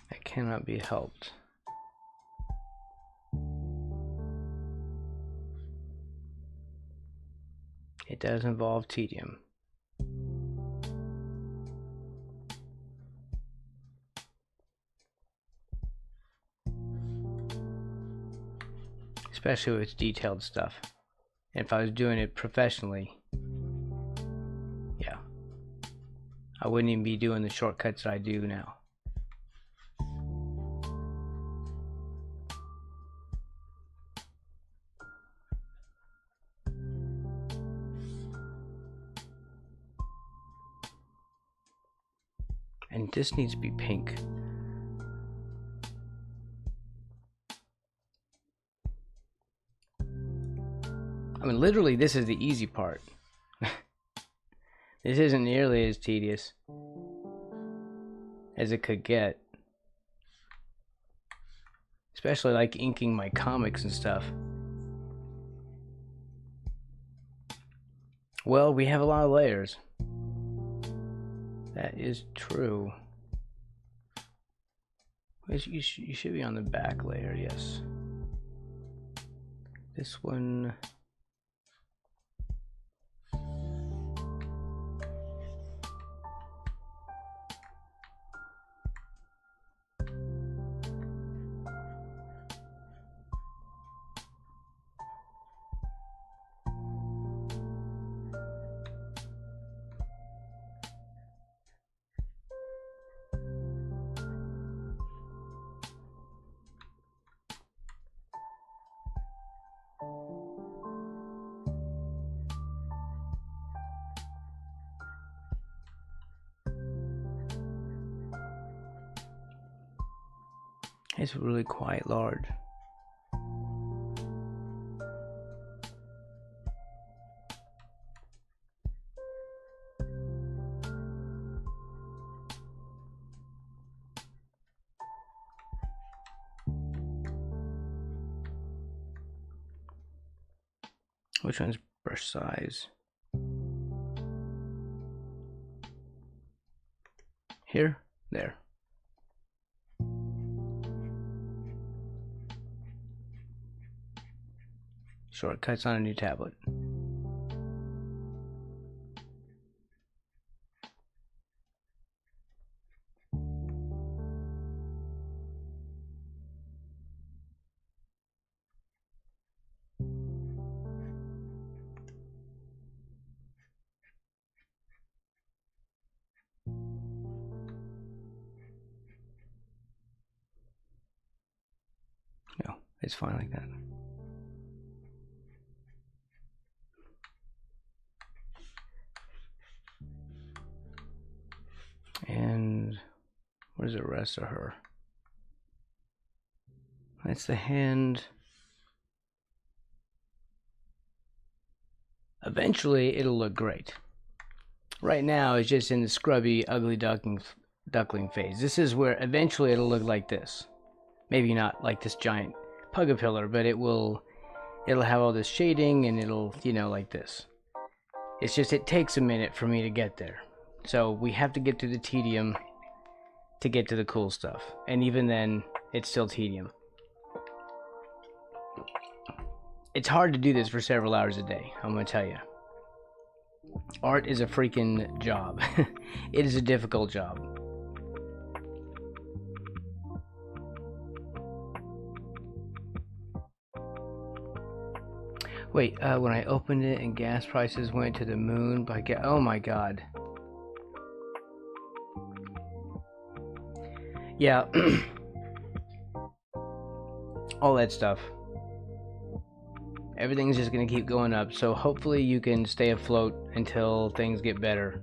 That cannot be helped. It does involve tedium. especially with detailed stuff. And if I was doing it professionally, yeah, I wouldn't even be doing the shortcuts that I do now. And this needs to be pink. I mean, literally, this is the easy part. This isn't nearly as tedious as it could get. Especially like inking my comics and stuff. Well, we have a lot of layers. That is true. You should be on the back layer, yes. This one... It's really quite large. Which one's brush size? Here? There. Shortcuts on a new tablet. No, it's fine like that. And where's the rest of her? That's the hand. Eventually, it'll look great. Right now, it's just in the scrubby, ugly duckling phase. This is where eventually it'll look like this. Maybe not like this giant pug-a-pillar, but it'll have all this shading and it'll, you know, like this. It's just, it takes a minute for me to get there. So we have to get through the tedium to get to the cool stuff. And even then, it's still tedium. It's hard to do this for several hours a day, I'm going to tell you. Art is a freaking job. It is a difficult job. Wait, when I opened it and gas prices went to the moon by oh my god. Yeah. All that stuff. Everything's just gonna keep going up, so hopefully you can stay afloat until things get better.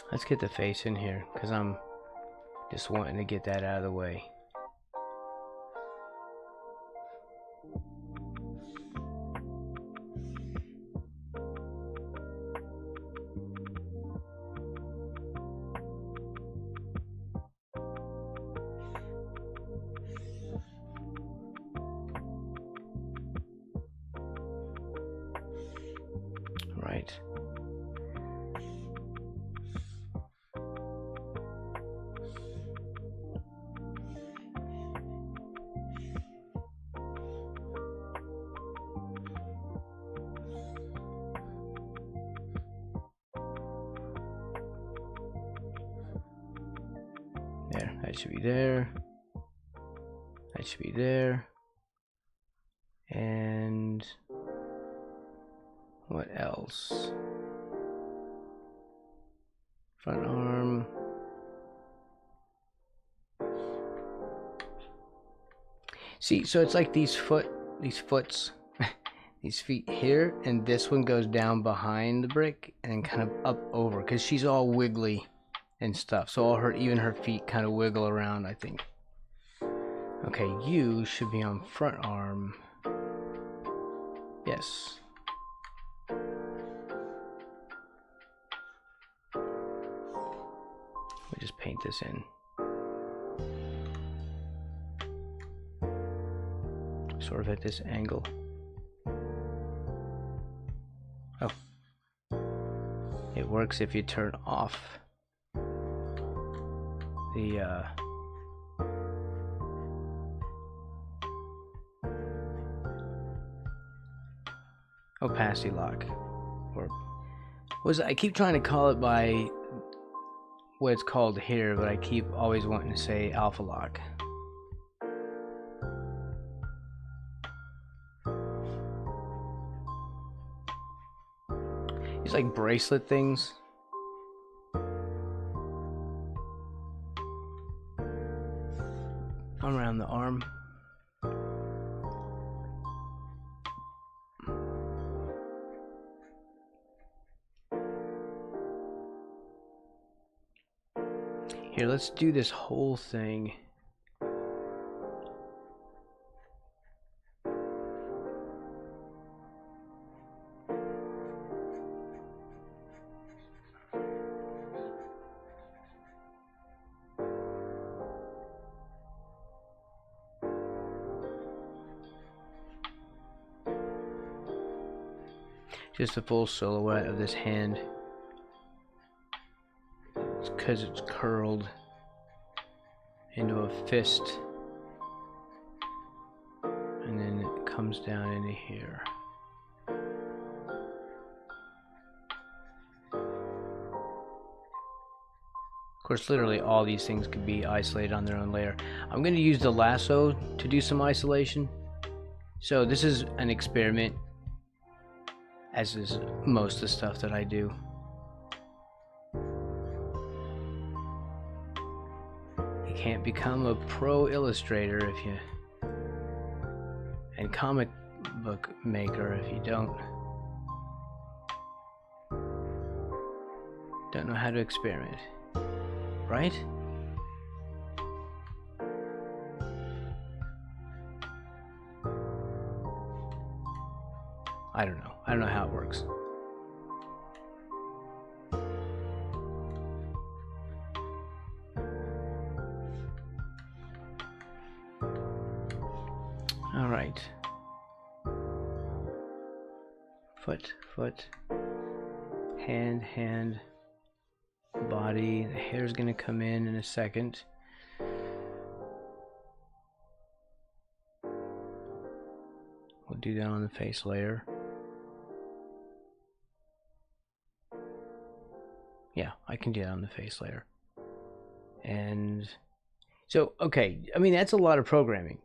Let's get the face in here, because I'm just wanting to get that out of the way. Right. There, that should be there. That should be there. And what else? Front arm. See, so it's like these foots, these feet here, and this one goes down behind the brick and then kind of up over, because she's all wiggly and stuff. So all even her feet kind of wiggle around, I think. Okay, you should be on front arm. Yes. We just paint this in. Sort of at this angle. Oh. It works if you turn off the opacity lock, or I keep trying to call it by what it's called here, but I keep always wanting to say alpha lock. These like bracelet things. Around the arm. Here, let's do this whole thing. Just a full silhouette of this hand. It's because it's curled into a fist. And then it comes down into here. Of course, literally all these things could be isolated on their own layer. I'm going to use the lasso to do some isolation. So this is an experiment, as is most of the stuff that I do. You can't become a pro illustrator if you, and comic book maker if you don't know how to experiment, right? I don't know. I don't know how it works. All right. Foot, hand, body. The hair's gonna come in a second. We'll do that on the face layer. Yeah, I can do that on the face layer. And so, okay, I mean, that's a lot of programming.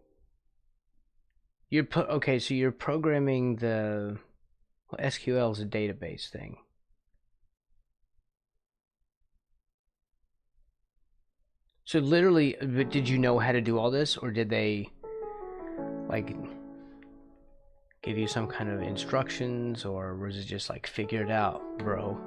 Okay, so you're programming the, well, SQL is a database thing. So literally, did you know how to do all this, or did they like give you some kind of instructions, or was it just like figure it out, bro?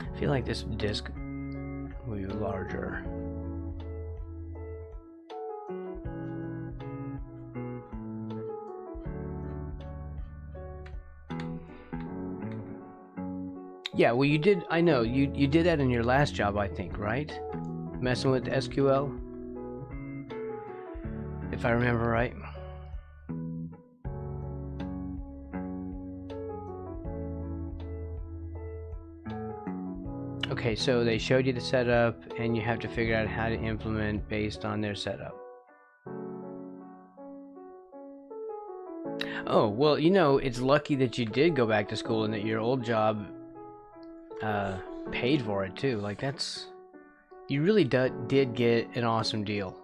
I feel like this disc will be larger. Yeah, well, you did. I know you did that in your last job, I think, right? Messing with SQL, if I remember right. Okay, so they showed you the setup, and you have to figure out how to implement based on their setup. Oh, well, you know, it's lucky that you did go back to school and that your old job paid for it too. Like, that's... You really did get an awesome deal.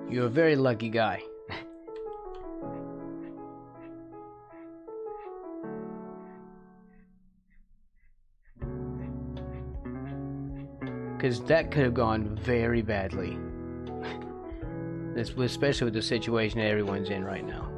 You're a very lucky guy. Because that could have gone very badly. Especially with the situation that everyone's in right now.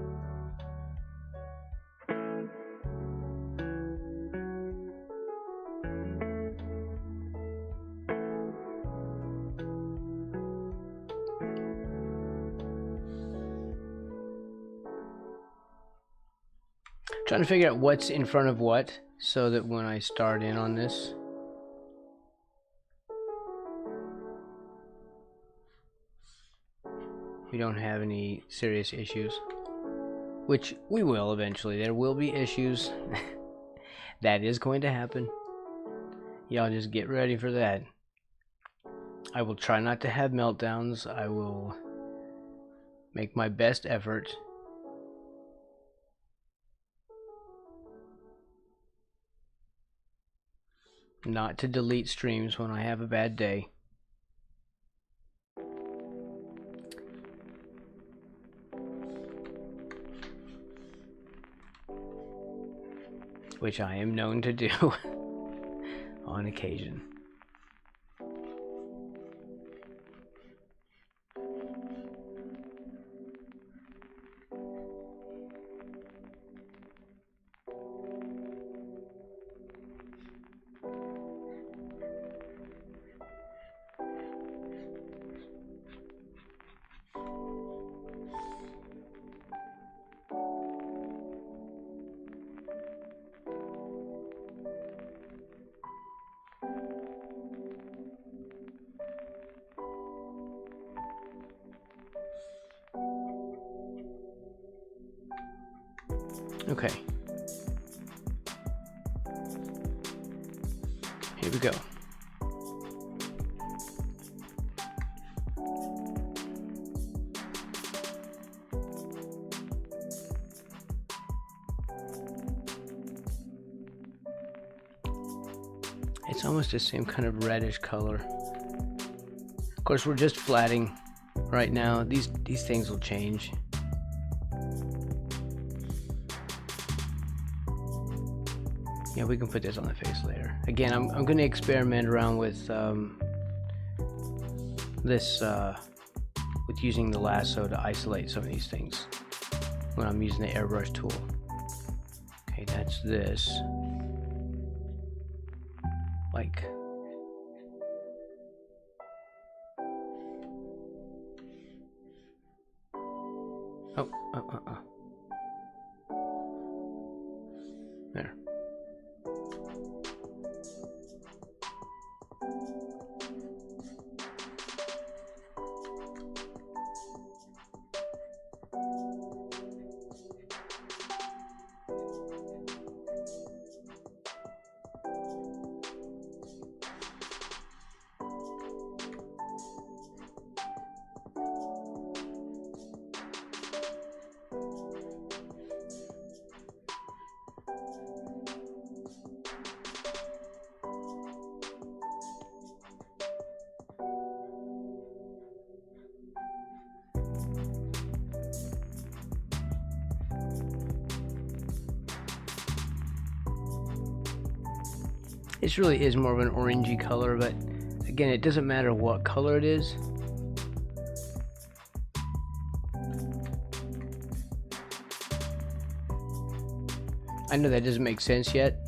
Trying to figure out what's in front of what, so that when I start in on this, we don't have any serious issues. Which we will eventually. There will be issues. That is going to happen. Y'all just get ready for that. I will try not to have meltdowns. I will make my best effort. Not to delete streams when I have a bad day. Which I am known to do on occasion. Okay. Here we go. It's almost the same kind of reddish color. Of course, we're just flatting right now. These things will change. Yeah, we can put this on the face later. Again, I'm going to experiment around with this with using the lasso to isolate some of these things when I'm using the airbrush tool. Okay, that's this. Like, there. This really is more of an orangey color, but again, it doesn't matter what color it is. I know that doesn't make sense yet.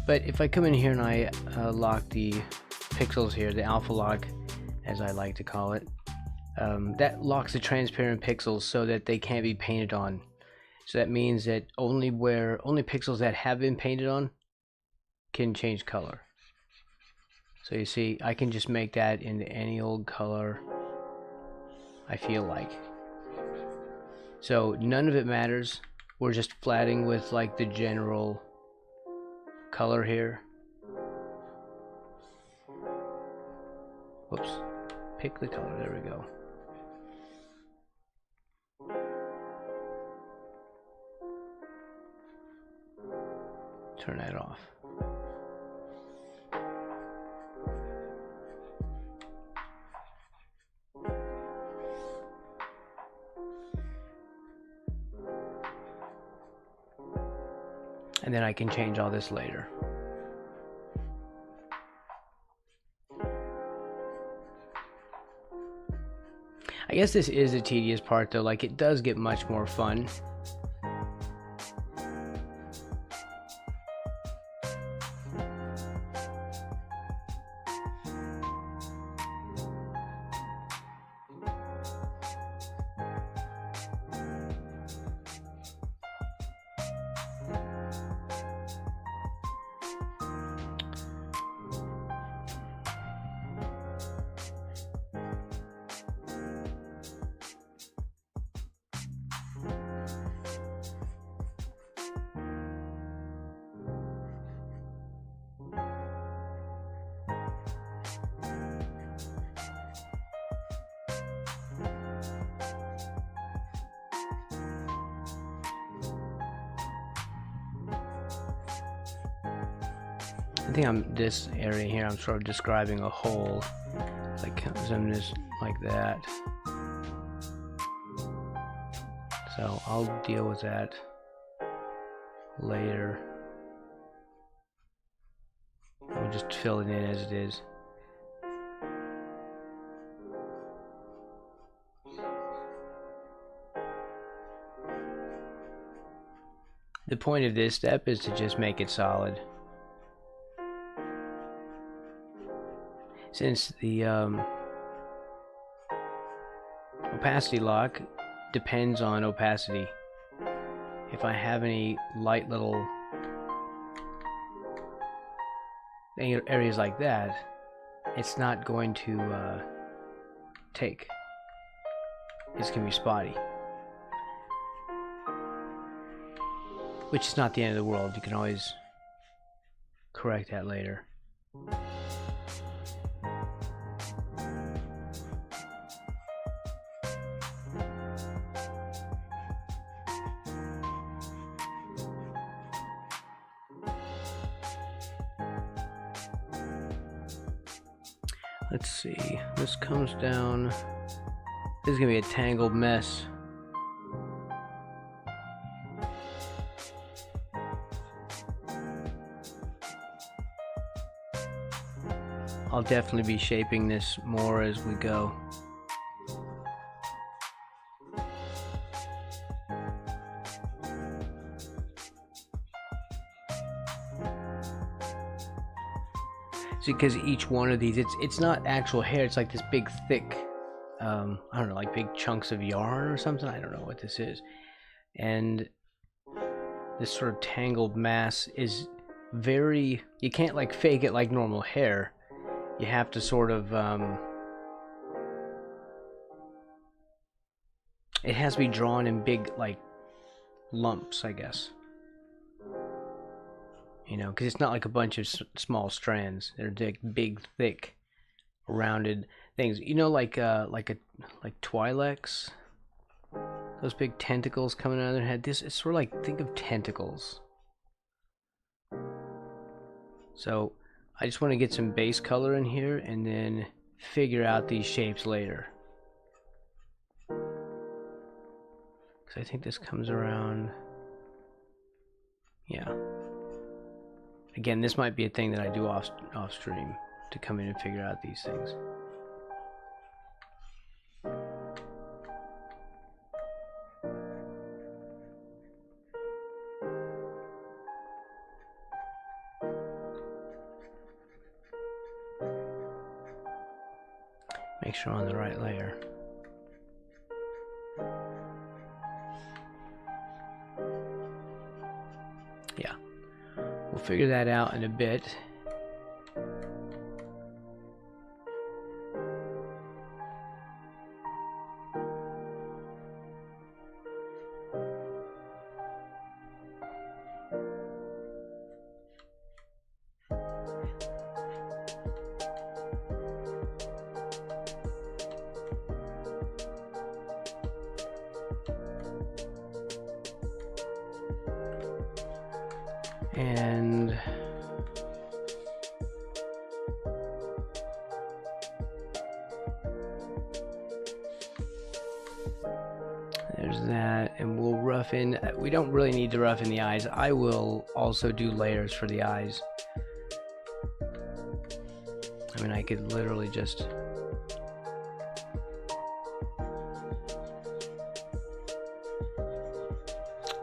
But if I come in here and I lock the pixels here, the alpha lock, as I like to call it, that locks the transparent pixels so that they can't be painted on. So that means that only pixels that have been painted on can change color. So you see, I can just make that into any old color I feel like. So none of it matters. We're just flatting with like the general color here. Whoops. Pick the color. There we go. Turn that off. And then I can change all this later. I guess this is a tedious part though, like it does get much more fun. I think this area here, I'm sort of describing a hole. Like zoom this like that. So I'll deal with that later. We'll just fill it in as it is. The point of this step is to just make it solid. Since the opacity lock depends on opacity. If I have any light little areas like that, it's not going to take. It's going to be spotty. Which is not the end of the world. You can always correct that later. Let's see, this comes down, this is going to be a tangled mess. I'll definitely be shaping this more as we go. Because each one of these, it's not actual hair, it's like this big thick I don't know, like big chunks of yarn or something. I don't know what this is. And this sort of tangled mass is very, you can't like fake it like normal hair. You have to sort of it has to be drawn in big like lumps, I guess. You know, because it's not like a bunch of small strands. They're big, thick, rounded things. You know, like Twi'leks, those big tentacles coming out of their head. This is sort of like, think of tentacles. So I just want to get some base color in here and then figure out these shapes later. Because I think this comes around. Yeah. Again, this might be a thing that I do off stream to come in and figure out these things. Make sure I'm on the right layer. figure that out in a bit. And there's that, and we'll rough in. We don't really need to rough in the eyes. I will also do layers for the eyes. I mean, I could literally just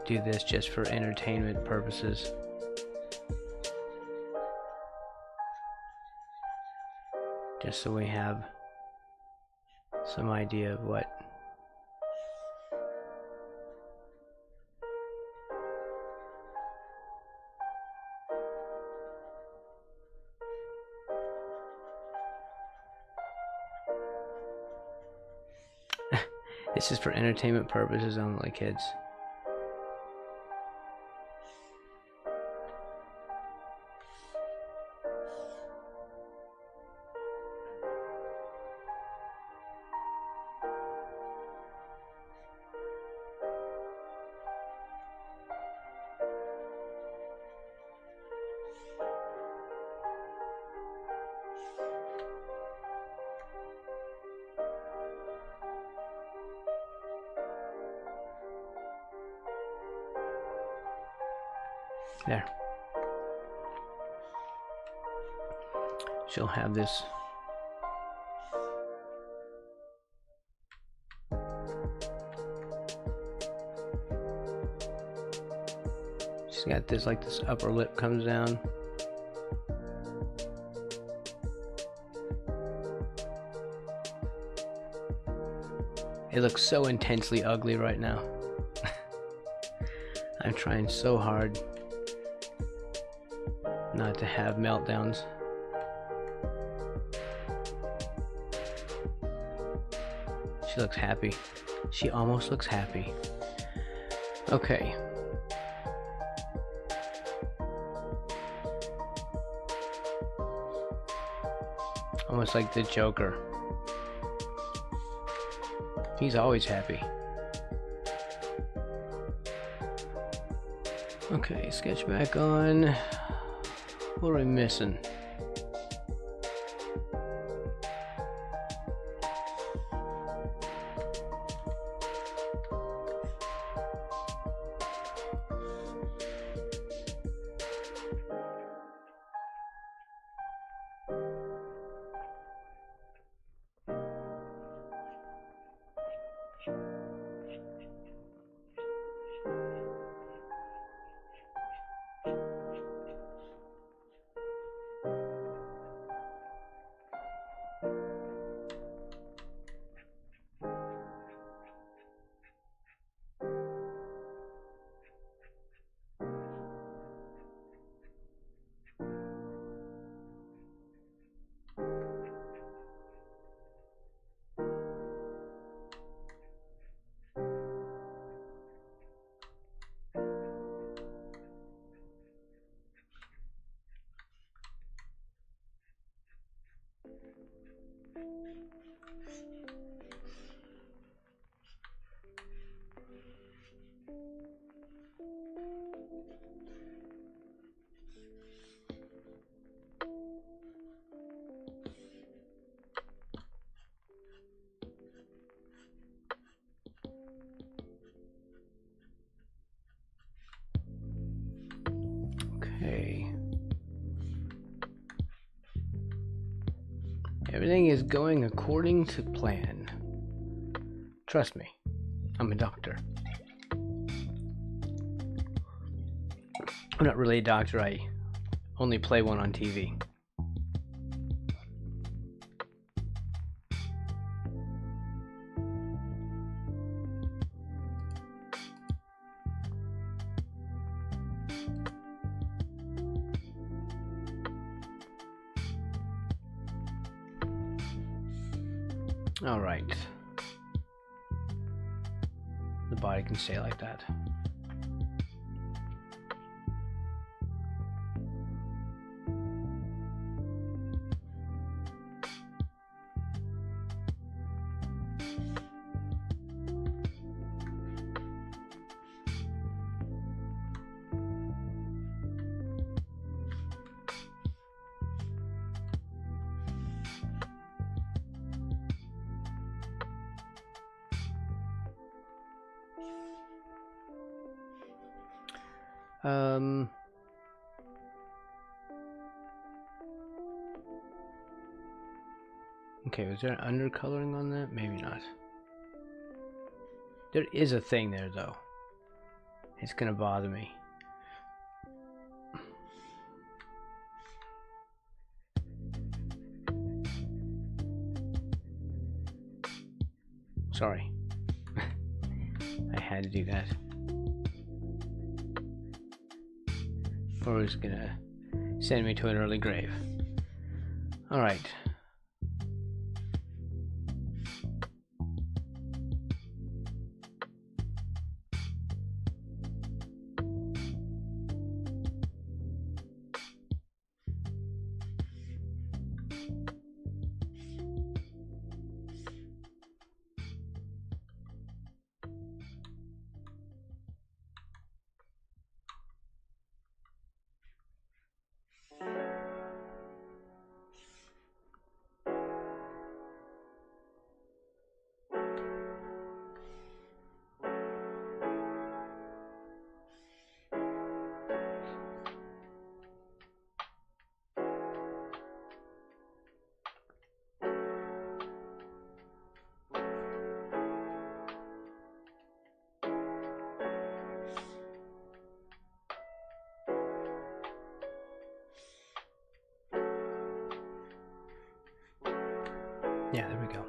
do this just for entertainment purposes. Just so we have some idea of what. This is for entertainment purposes only, kids. There. She'll have this. She's got this, like this upper lip comes down. It looks so intensely ugly right now. I'm trying so hard not to have meltdowns. She looks happy. She almost looks happy. Okay. Almost like the Joker. He's always happy. Okay, sketch back on. What are we missing? Okay. Everything is going according to plan. Trust me, I'm a doctor. I'm not really a doctor, I only play one on TV. Alright. The body can stay like that. Okay, was there an undercoloring on that? Maybe not. There is a thing there, though. It's gonna bother me. Sorry. I had to do that. Or it's gonna send me to an early grave. Alright. Yeah, there we go.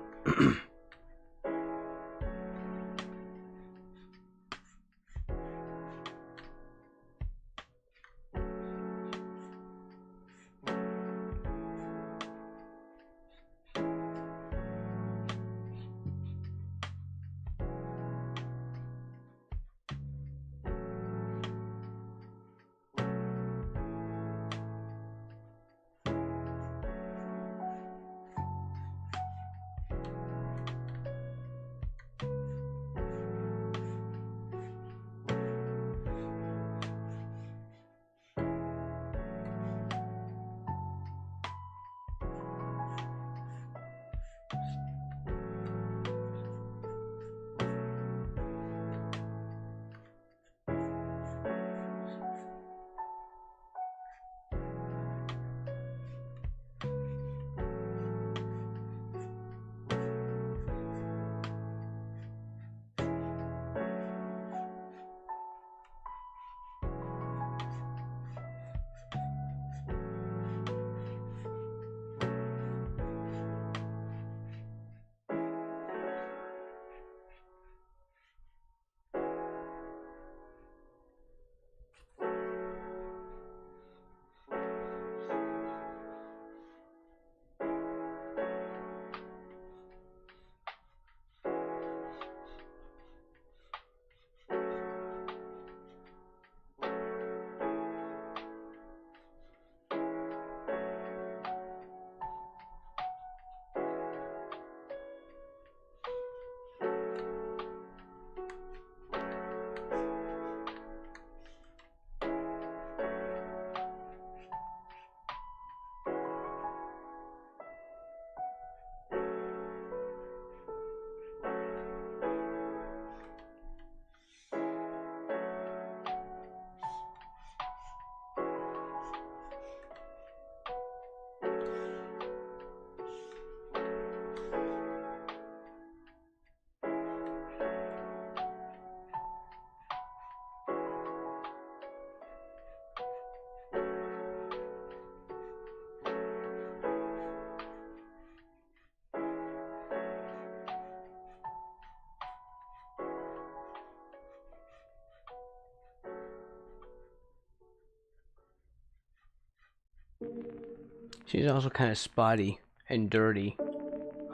She's also kind of spotty and dirty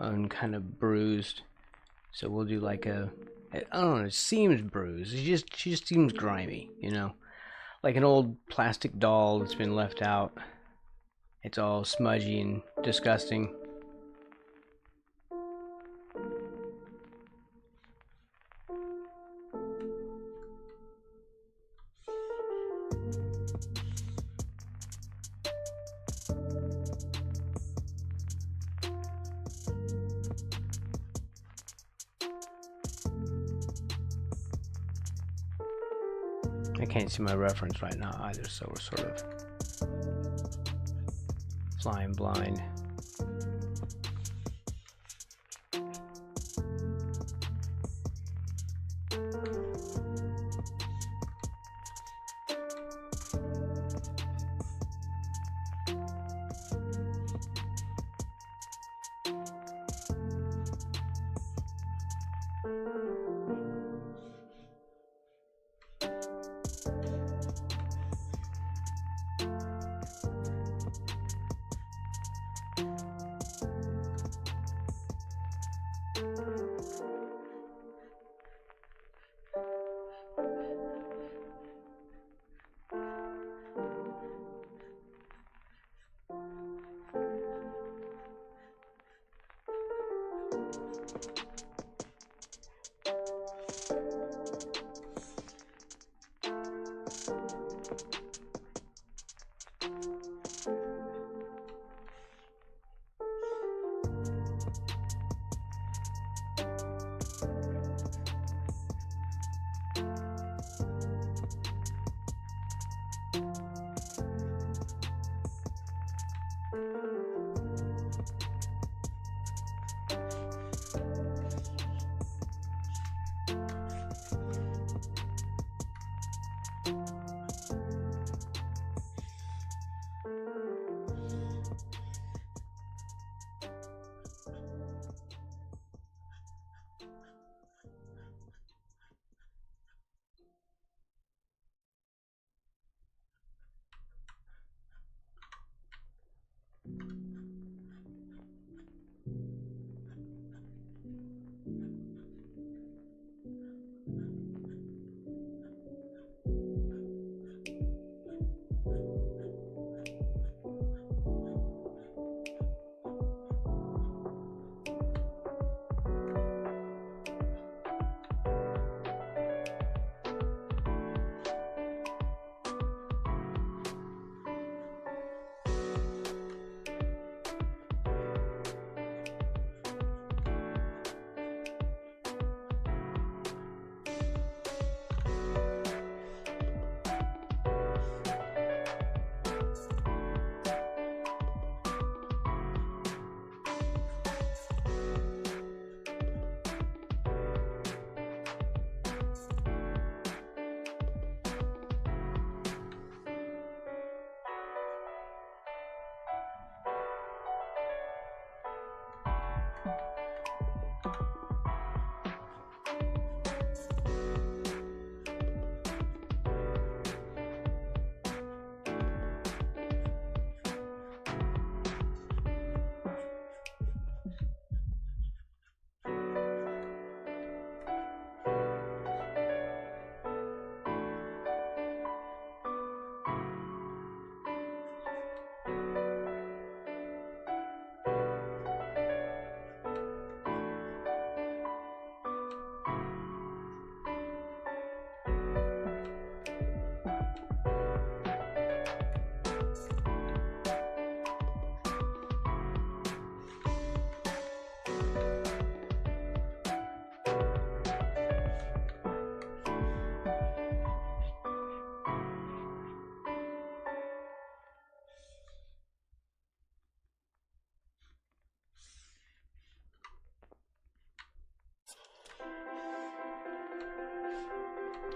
and kind of bruised. So we'll do like a, I don't know, it seems bruised. She just seems grimy, you know? Like an old plastic doll that's been left out. It's all smudgy and disgusting. I can't see my reference right now either, so we're sort of flying blind.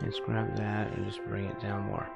Let's grab that and just bring it down more.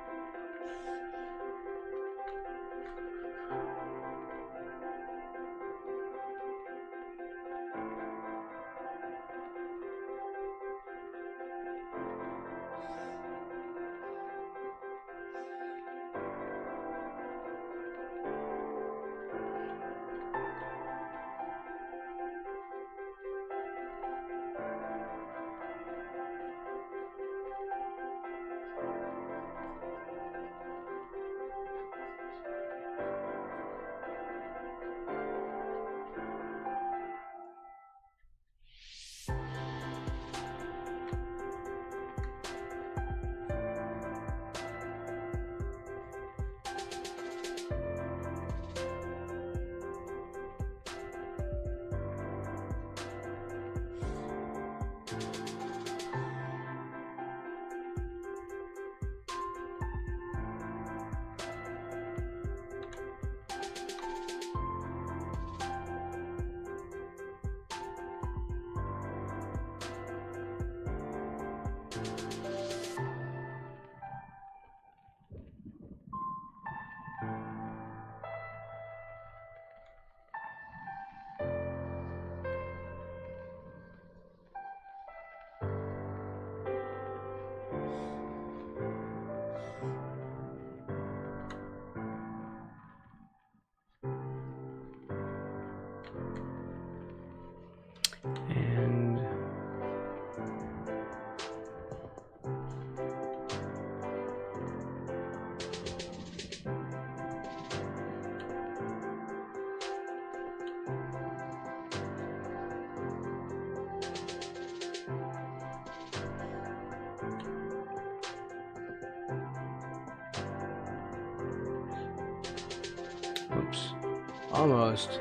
Almost.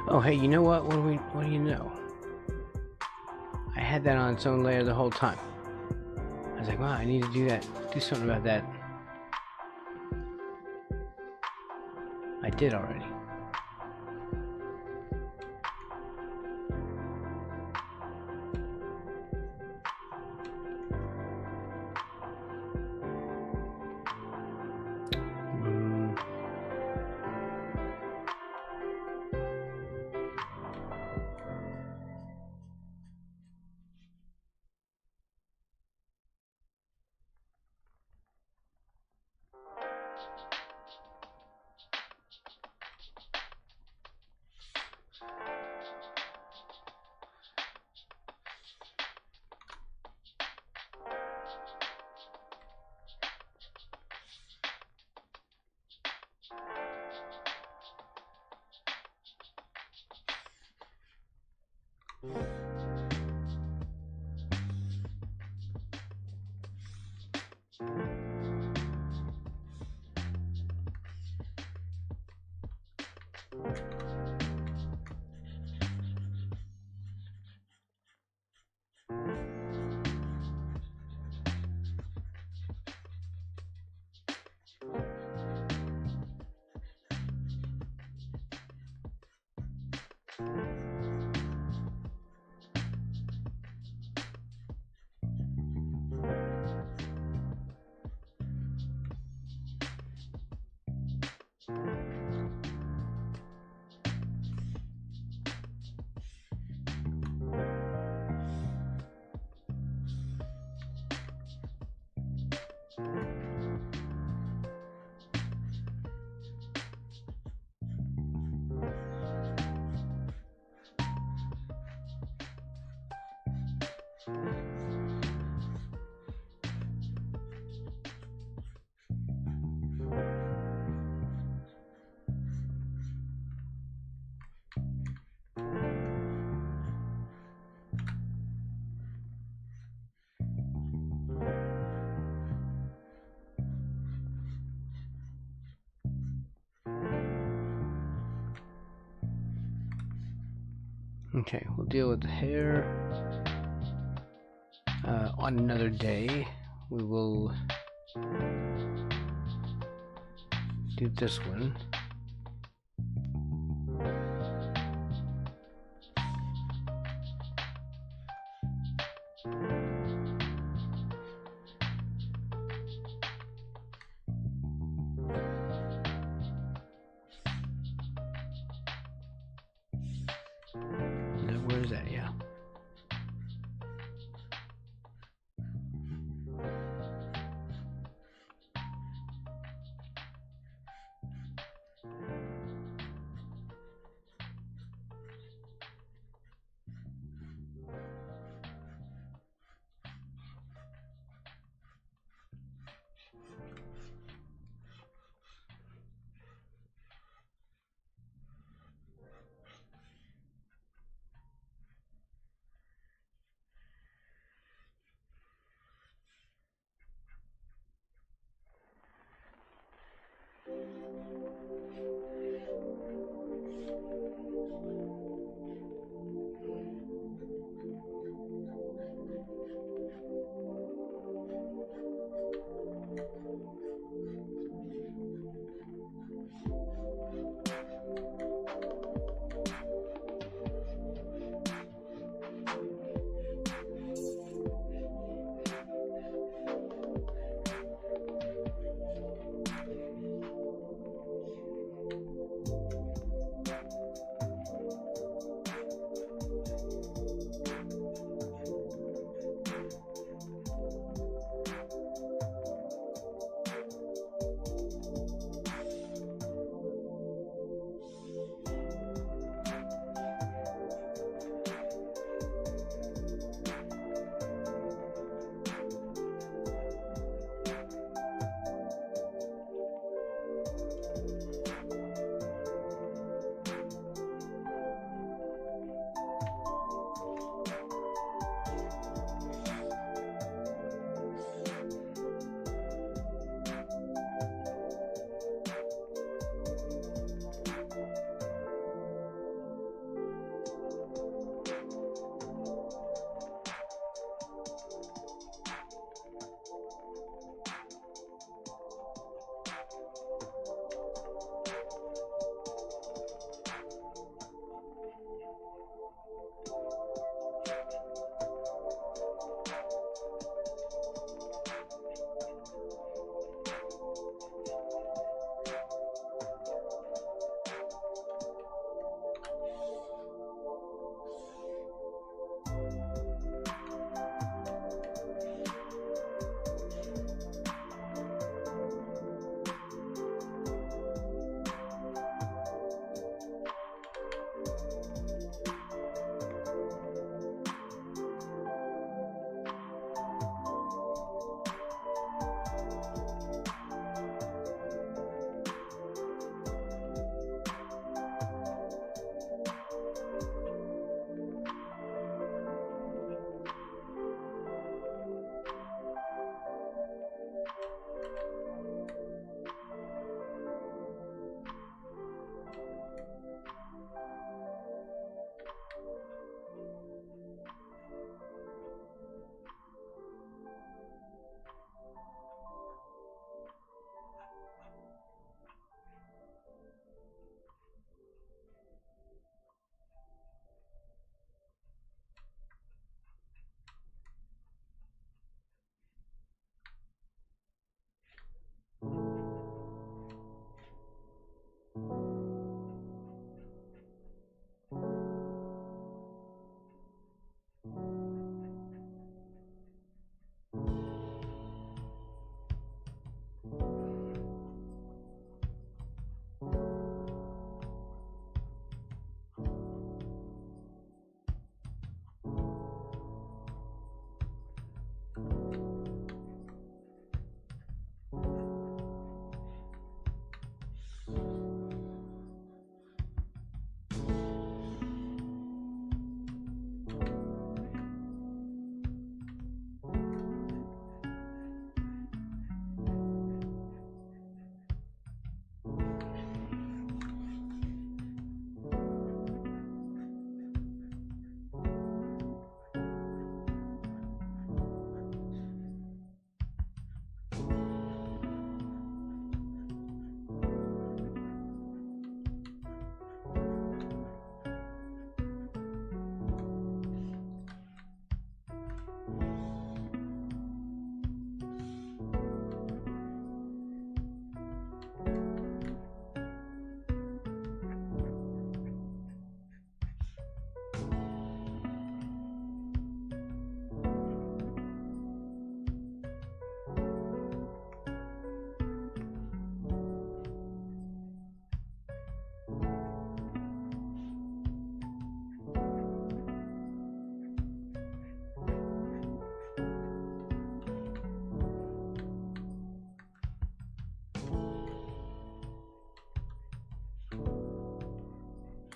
Oh, hey, you know what? What do you know? I had that on its own layer the whole time. I was like, wow, I need to do that. Do something about that. I did already. Okay, we'll deal with the hair on another day. We will do this one. Where is that? Yeah.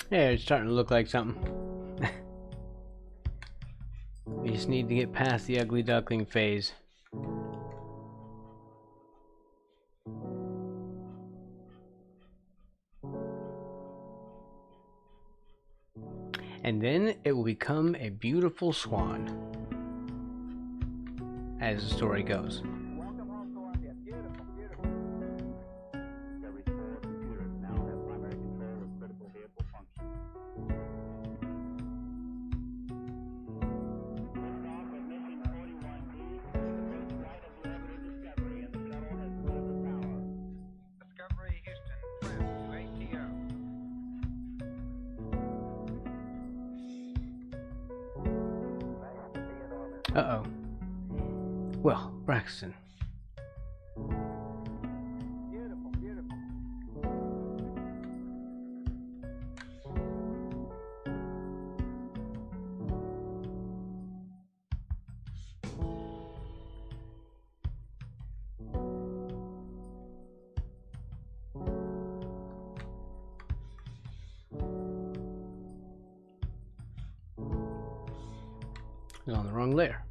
Yeah, it's starting to look like something. We just need to get past the ugly duckling phase. And then it will become a beautiful swan, as the story goes. Welcome home, Columbia. Beautiful, beautiful. Discovery's core computers now have primary control of critical vehicle functions. Liftoff of mission 41B, the first flight of the orbiter Discovery, and the shuttle has pulled to power. Discovery, Houston, trim to ATO. Ready to be in orbit. Uh-oh. Well, Braxton. Beautiful, beautiful. It's on the wrong layer.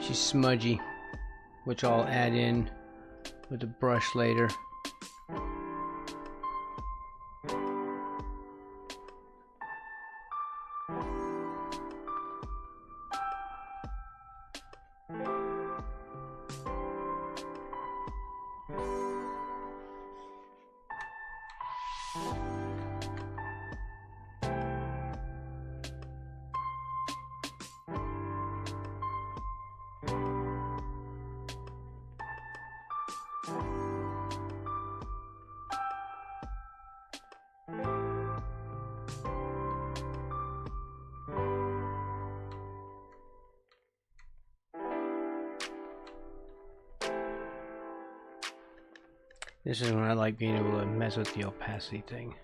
She's smudgy, which I'll add in with a brush later. This is when I like being able to mess with the opacity thing.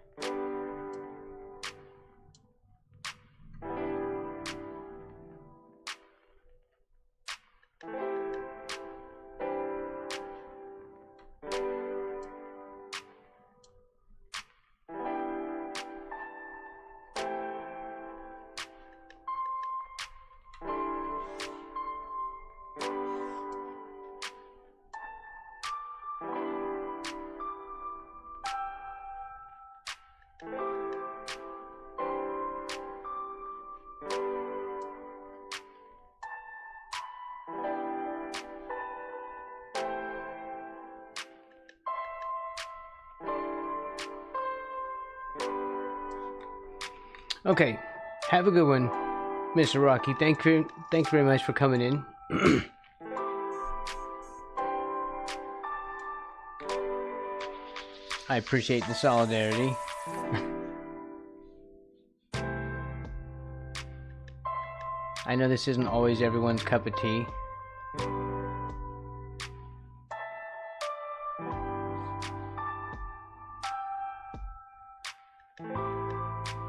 Okay, have a good one, Mr. Rocky. Thanks very much for coming in. I appreciate the solidarity. I know this isn't always everyone's cup of tea.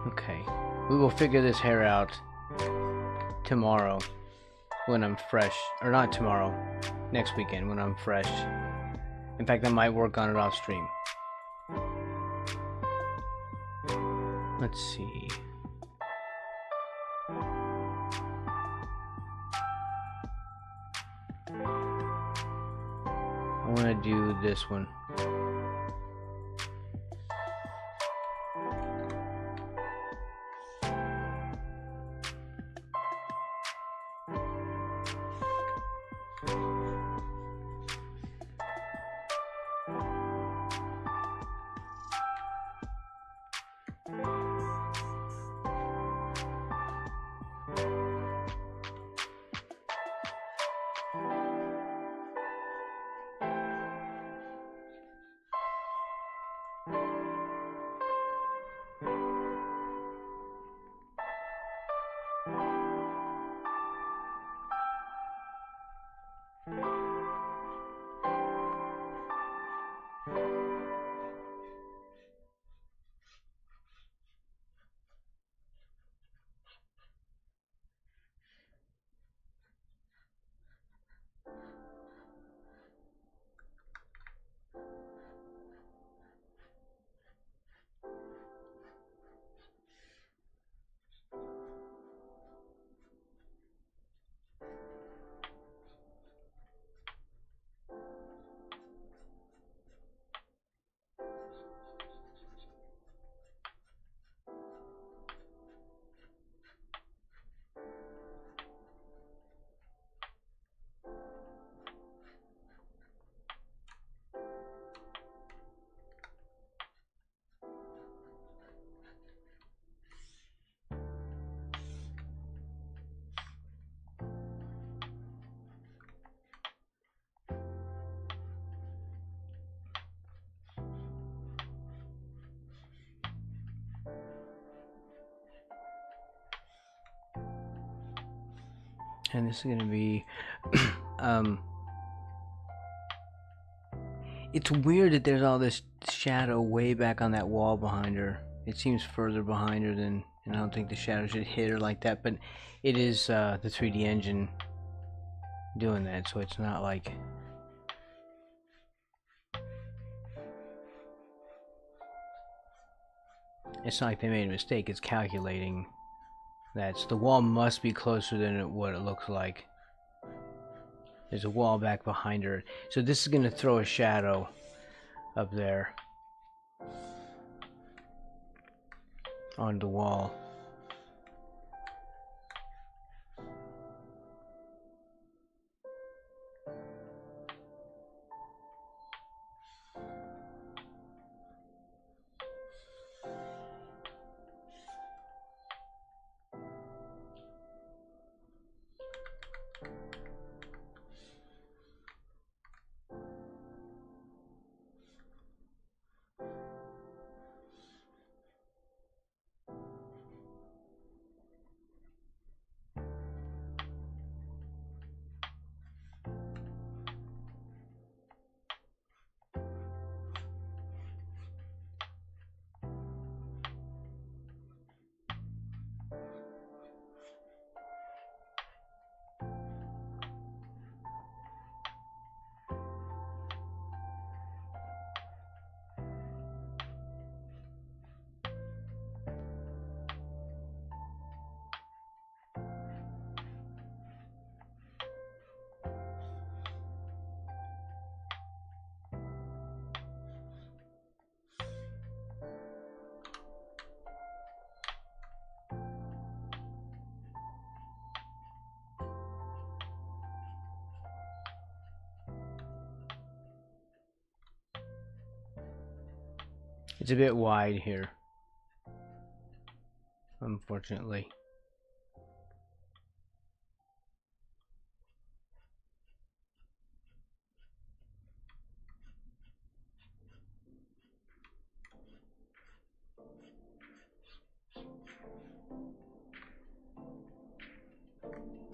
Okay, we will figure this hair out tomorrow when I'm fresh. Or not tomorrow, next weekend when I'm fresh. In fact, I might work on it off stream. Let's see. I want to do this one. And this is going to be it's weird that there's all this shadow way back on that wall behind her. It seems further behind her than, and I don't think the shadow should hit her like that, but it is the 3D engine doing that, so it's not like they made a mistake. It's calculating that. So the wall must be closer than what it looks like. There's a wall back behind her, so this is going to throw a shadow up there on the wall. It's a bit wide here, unfortunately.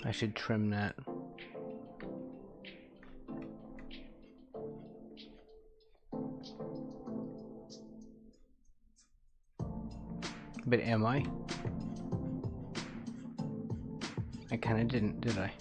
I should trim that. But am I? I kind of didn't, did I?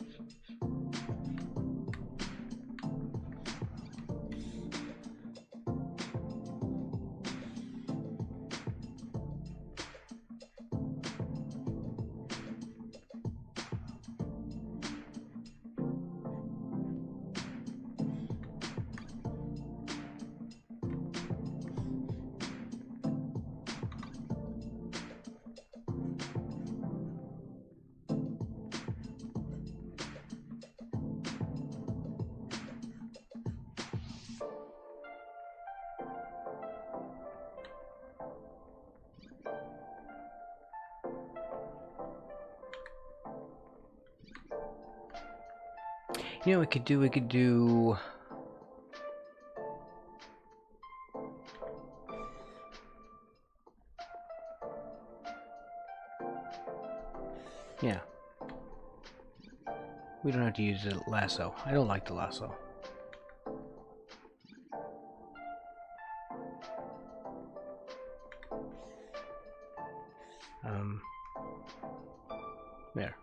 You know what we could do... Yeah. We don't have to use the lasso. I don't like the lasso. There.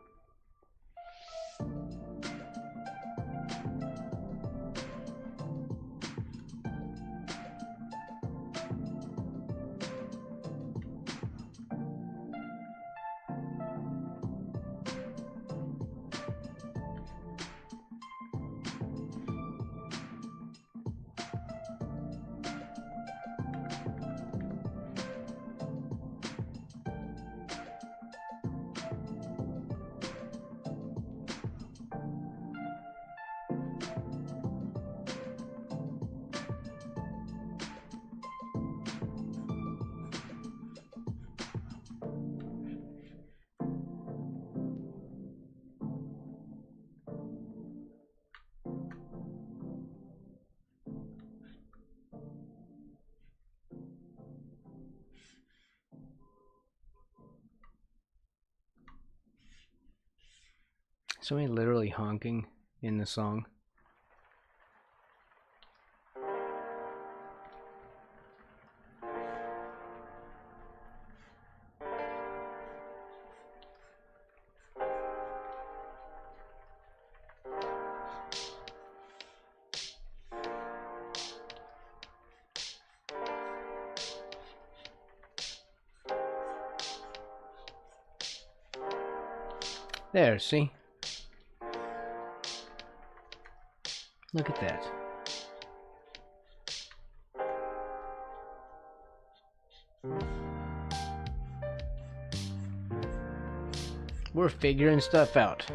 Somebody literally honking in the song. There, see? Look at that. We're figuring stuff out.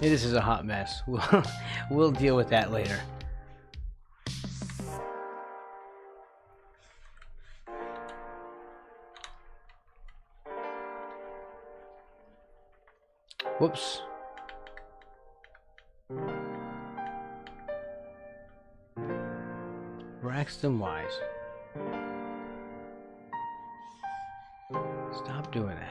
Hey, this is a hot mess. We'll deal with that later. Whoops. Braxton Wise. Stop doing that.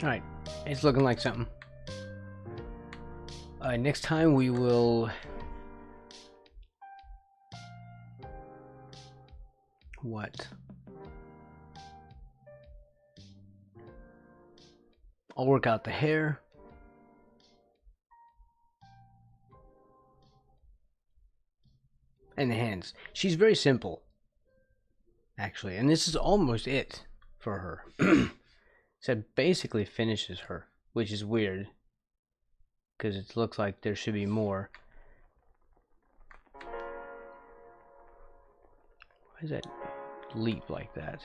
Alright, it's looking like something. Next time we will... What? I'll work out the hair. And the hands. She's very simple, actually, and this is almost it for her. So it basically finishes her, which is weird, because it looks like there should be more. does that leap like that?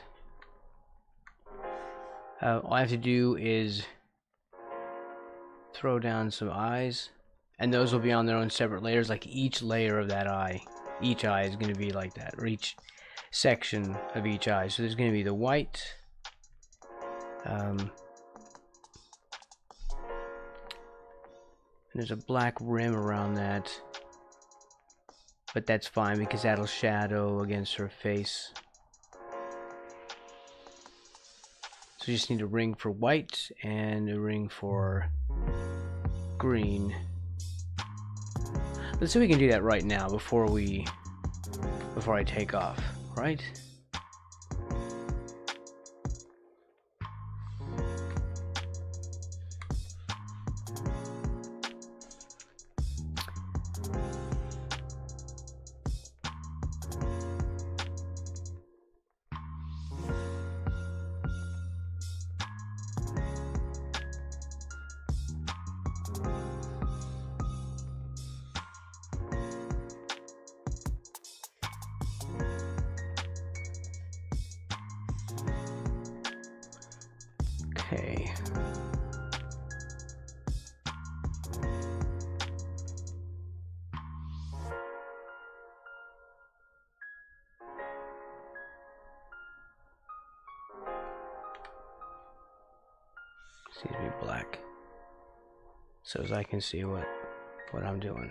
All I have to do is throw down some eyes, and those will be on their own separate layers. Like each layer of that eye, each eye is going to be like that, or each section of each eye. So there's going to be the white, and there's a black rim around that, but that's fine because that'll shadow against her face. So you just need a ring for white and a ring for green. Let's see if we can do that right now before I take off, right? Okay. Seems to be black, so as I can see what I'm doing.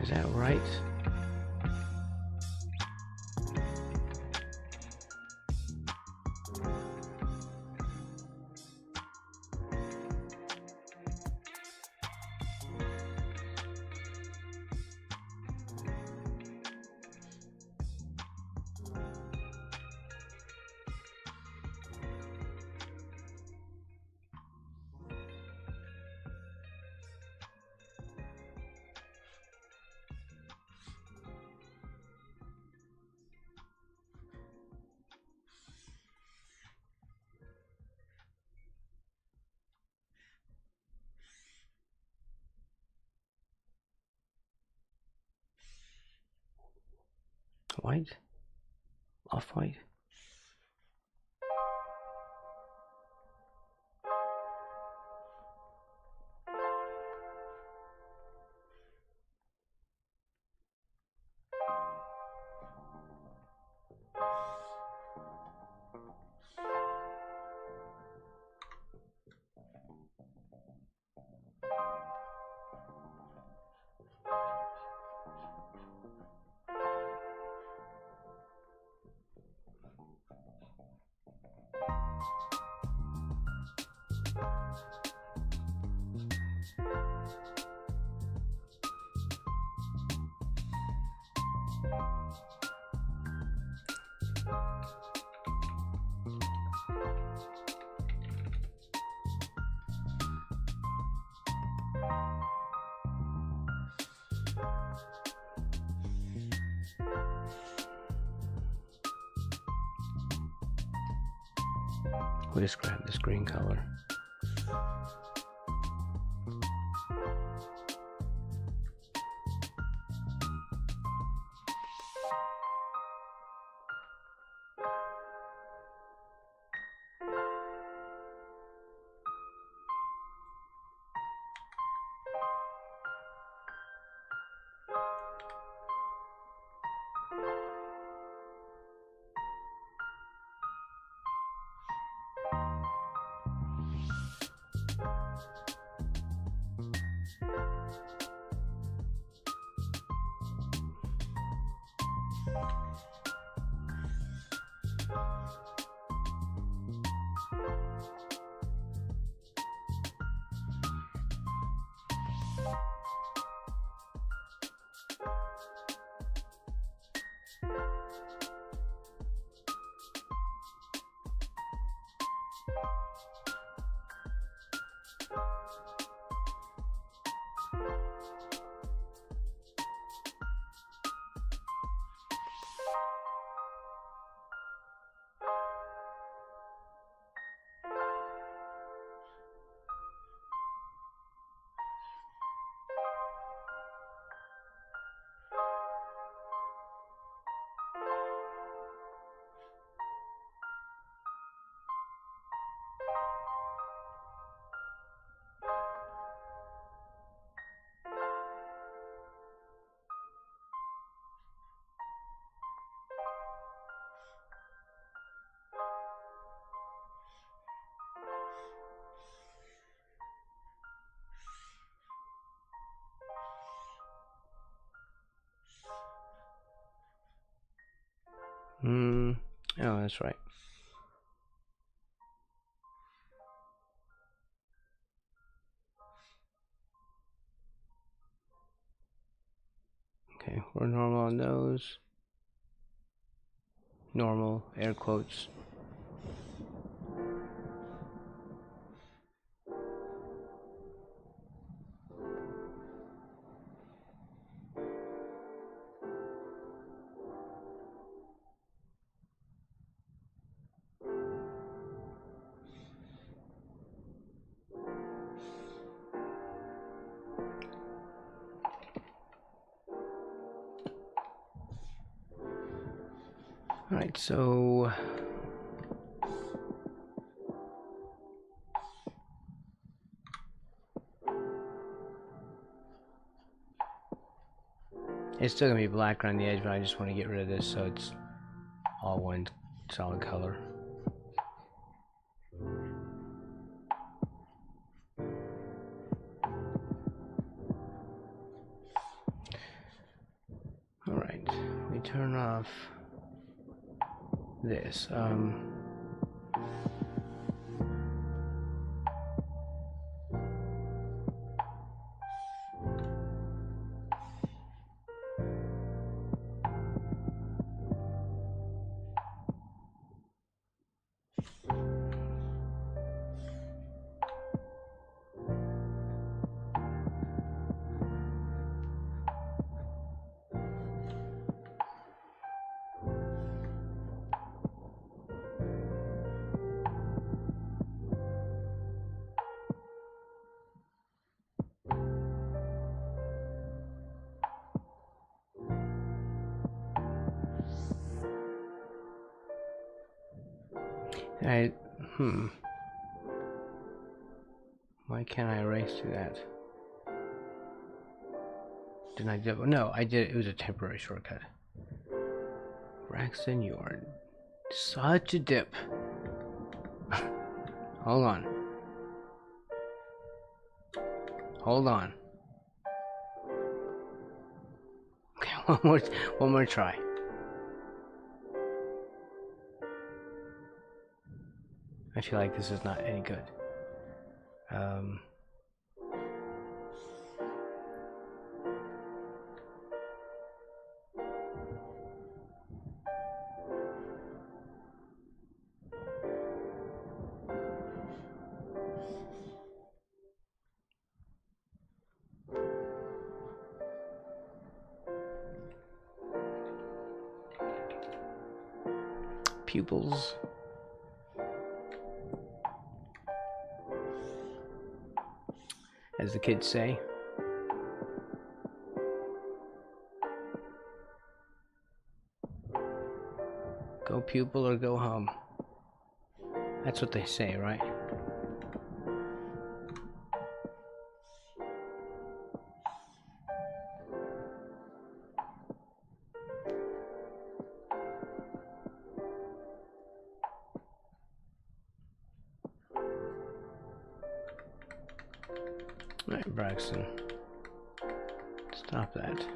Is that right? White? Off-white? We'll just grab this green color. Oh, that's right. Okay, we're normal on those. Normal, air quotes. Alright, so it's still gonna be black around the edge, but I just want to get rid of this so it's all one solid color. Alright, we turn off this. Why can't I erase through that? Didn't I do it? No, I did. It was a temporary shortcut. Braxton, you are such a dip. Hold on. Hold on. Okay, one more try. I feel like this is not any good. Pupils. As the kids say. Go pupil or go home. That's what they say, right? Alright, Braxton. Stop that.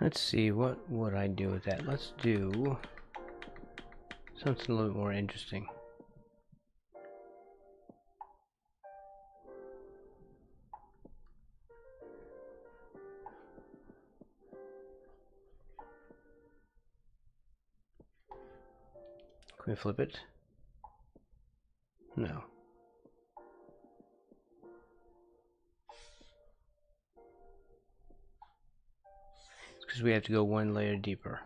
Let's see, what would I do with that? Let's do something a little bit more interesting. Can we flip it? No. It's because we have to go one layer deeper.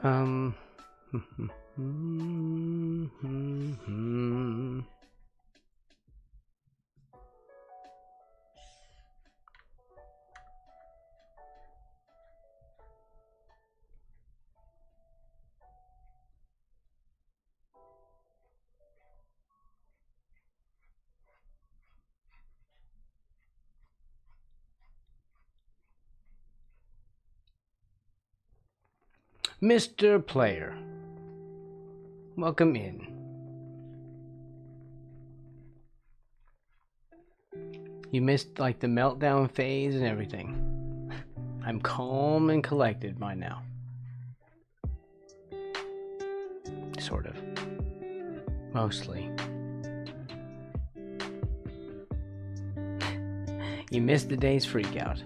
Um. Mr. Player, welcome in. You missed like the meltdown phase and everything. I'm calm and collected by now. Sort of. Mostly. You missed the day's freakout.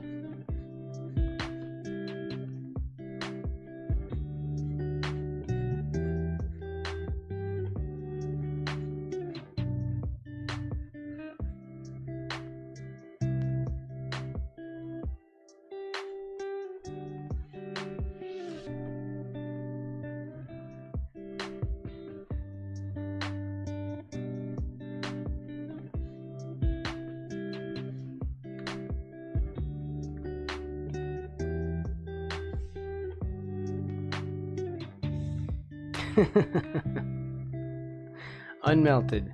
Unmelted.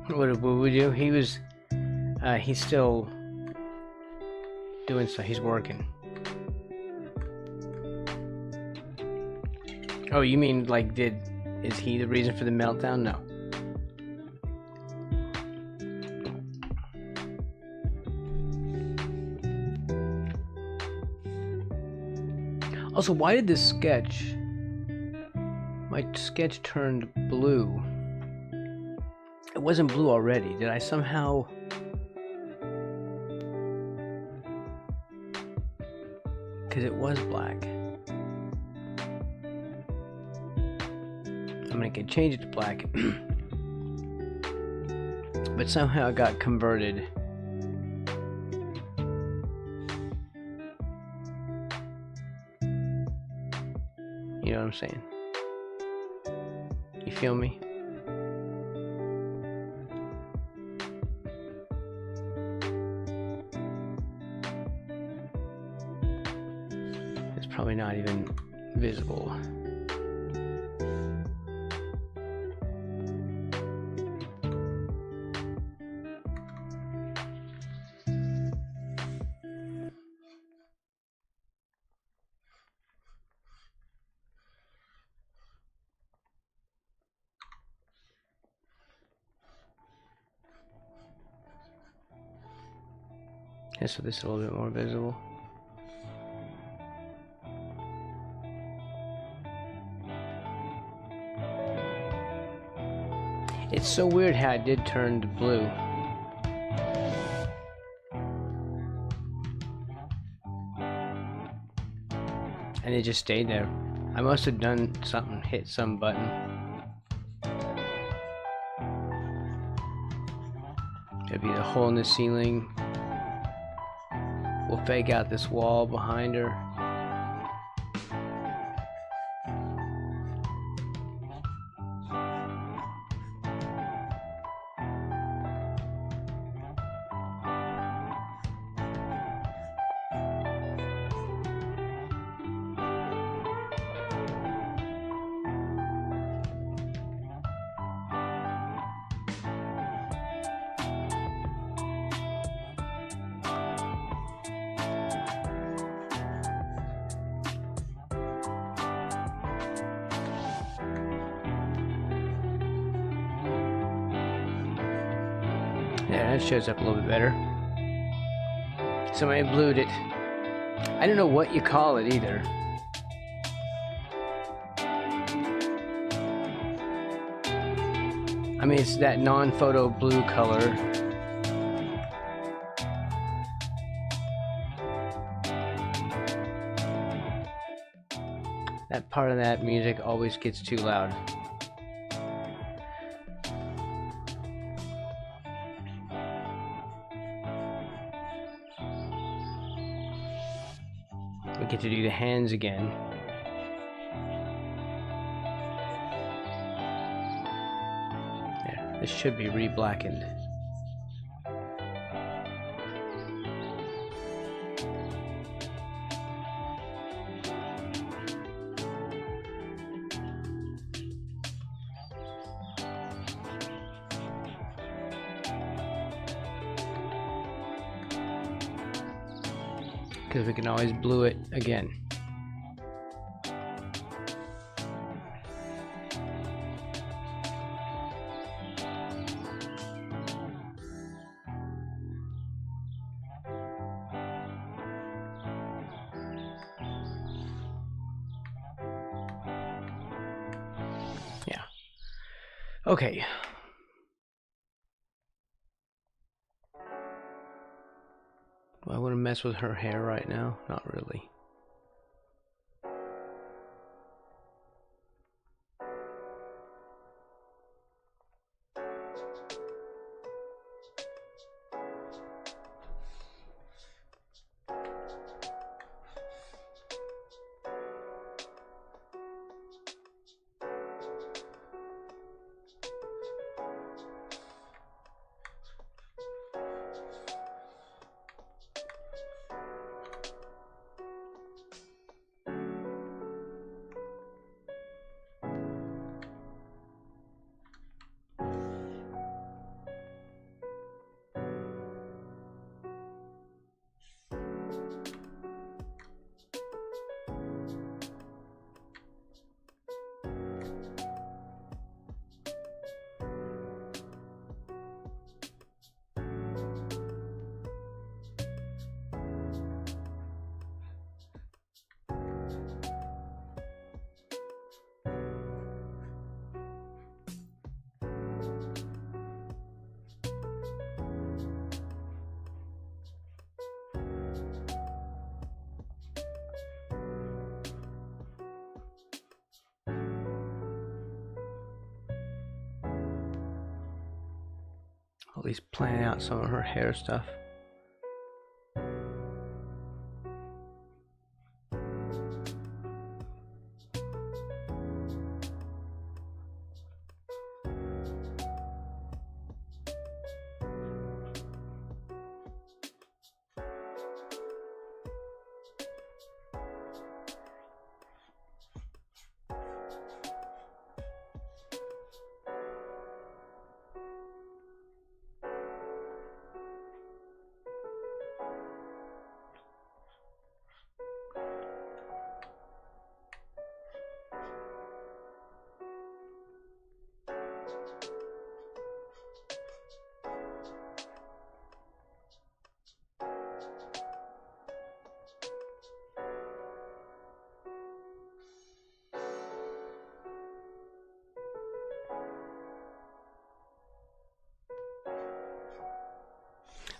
What did we do? He's still doing stuff. He's working. Oh, you mean like is he the reason for the meltdown? No. Also, why did this sketch, my sketch turned blue? It wasn't blue already. Did I somehow... Because it was black. I'm gonna change it to black. But somehow it got converted. You know what I'm saying? You feel me? It's probably not even visible. Okay, so this is a little bit more visible. It's so weird how it did turn to blue. And it just stayed there. I must have done something, hit some button. It'd be the hole in the ceiling. We'll fake out this wall behind her. Yeah, that shows up a little bit better. Somebody blued it. I don't know what you call it either. I mean, it's that non-photo blue color. That part of that music always gets too loud. We get to do the hands again. There, this should be re-blackened. Because we can always blue it again. Okay. Do I want to mess with her hair right now? Not really. At least plan out some of her hair stuff.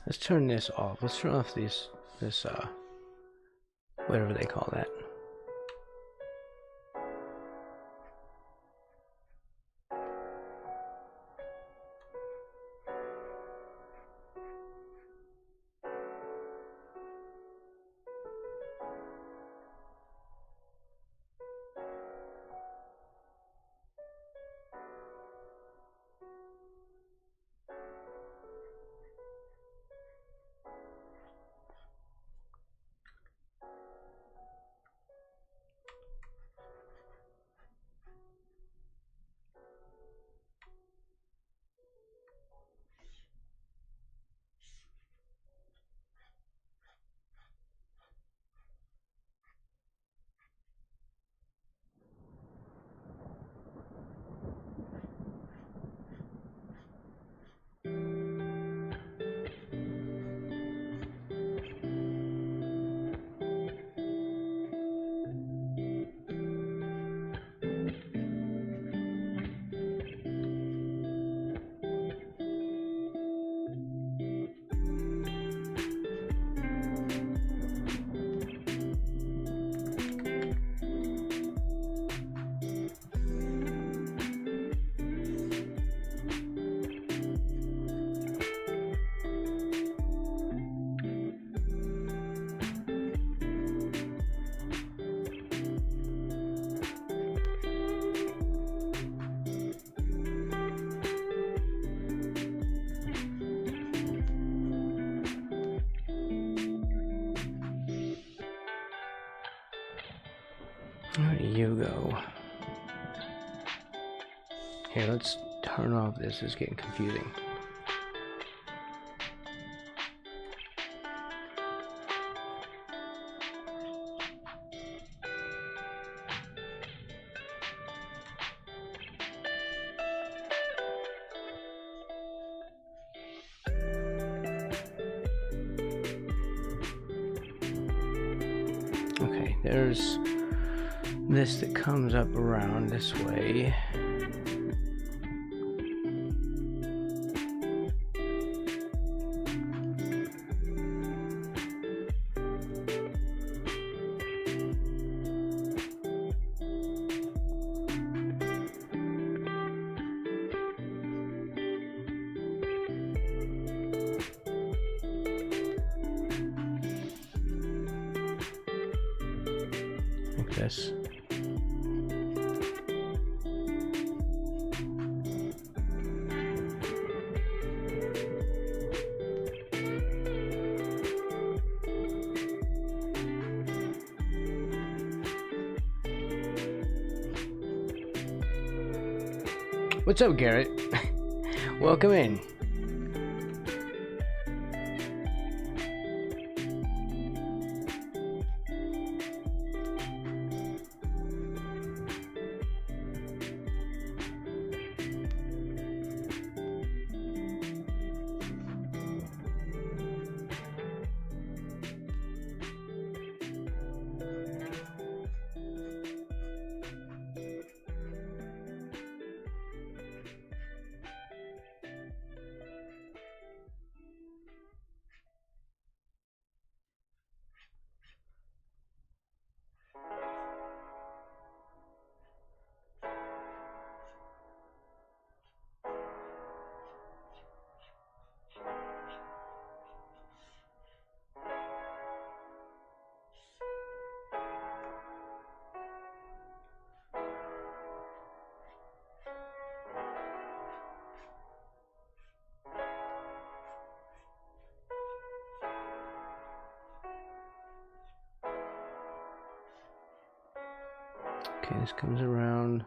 Let's turn this off. Let's turn off this whatever they call that. Where do you go? Here, let's turn off this. It's getting confusing. Okay, there's this that comes up around this way. this. What's up, Garrett? Welcome in. Okay, this comes around.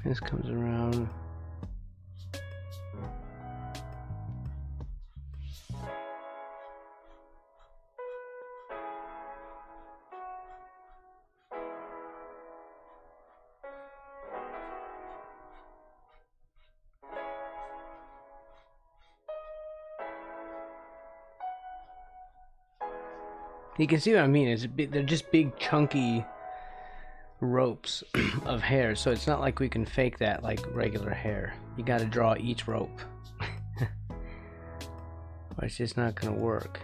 This comes around. You can see what I mean. They're just big, chunky ropes of hair, so it's not like we can fake that like regular hair. You got to draw each rope, or it's just not gonna work.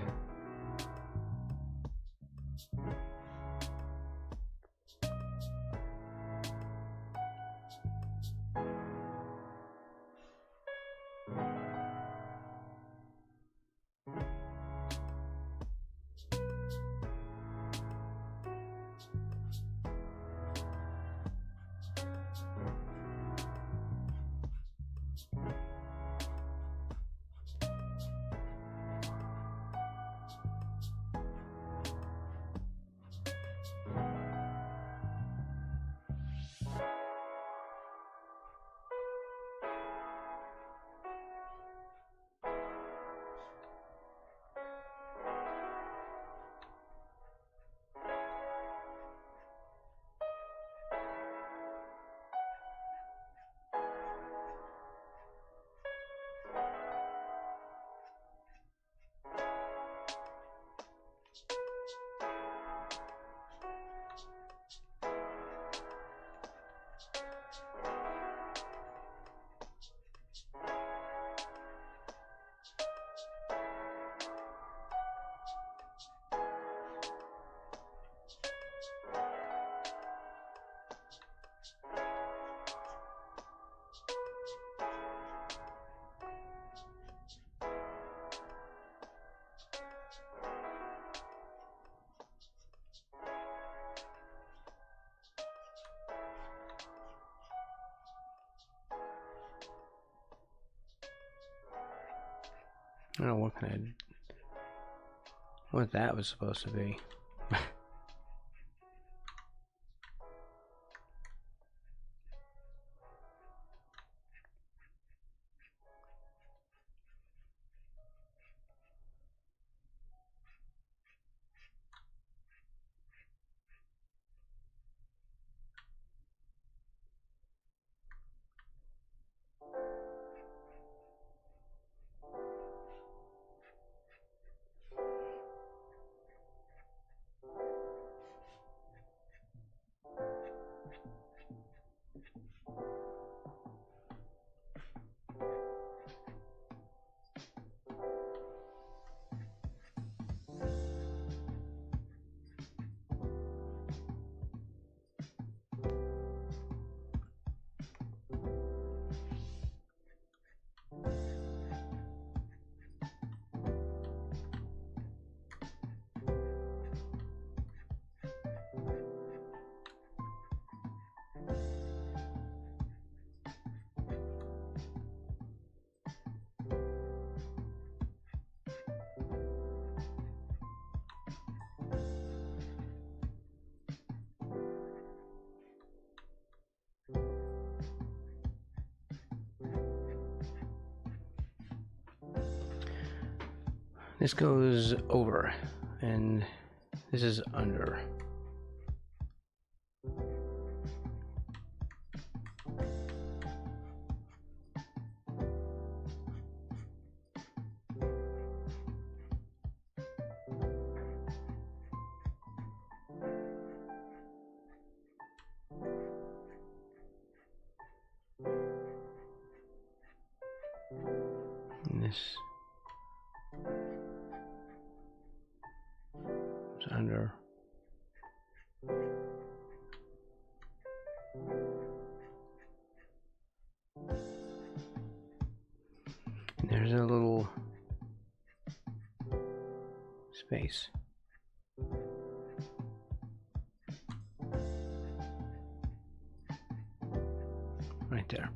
I don't know what that was supposed to be. This goes over, and this is under. And this is under. And there's a little space. Right there.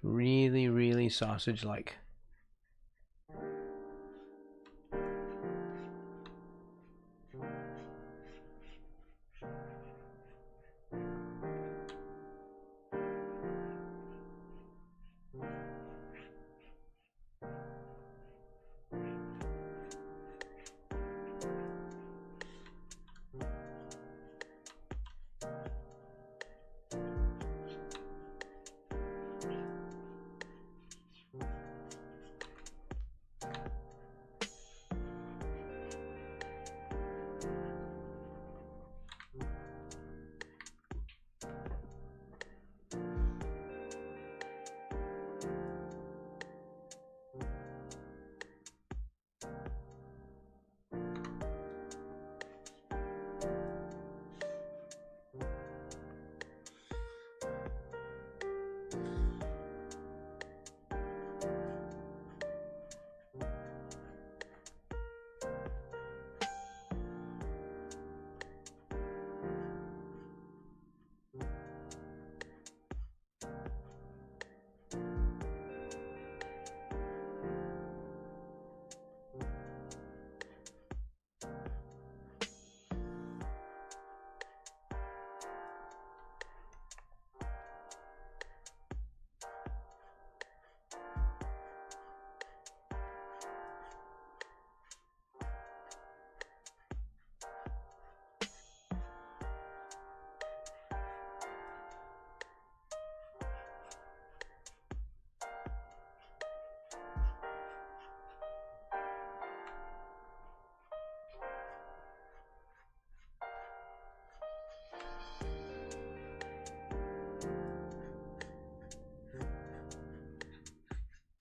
Really, really sausage-like.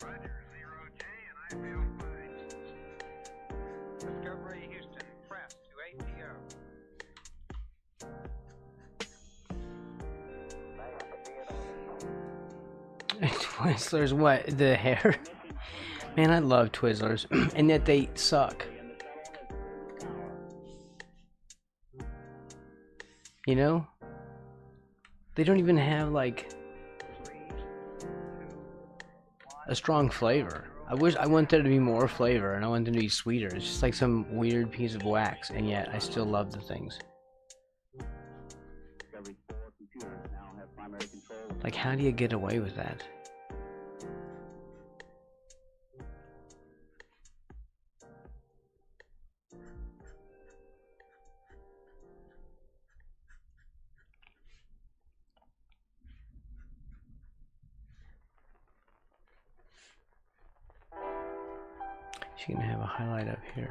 Roger, 0J, and I feel fine. Discovery Houston, press to ATO. Twizzlers, what? The hair? Man, I love Twizzlers, and yet they suck. You know? They don't even have, like, a strong flavor. I want there to be more flavor, and I want them to be sweeter. It's just like some weird piece of wax, and yet I still love the things. Like, how do you get away with that? She's gonna have a highlight up here.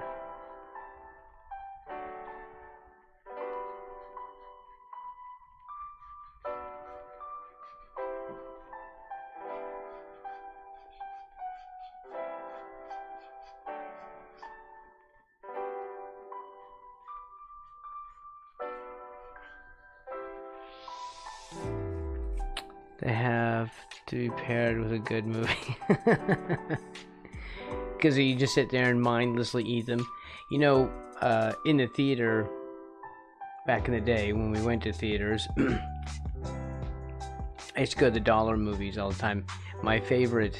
They have to be paired with a good movie. Because you just sit there and mindlessly eat them. You know, in the theater, back in the day when we went to theaters, I used to go to the dollar movies all the time. My favorite,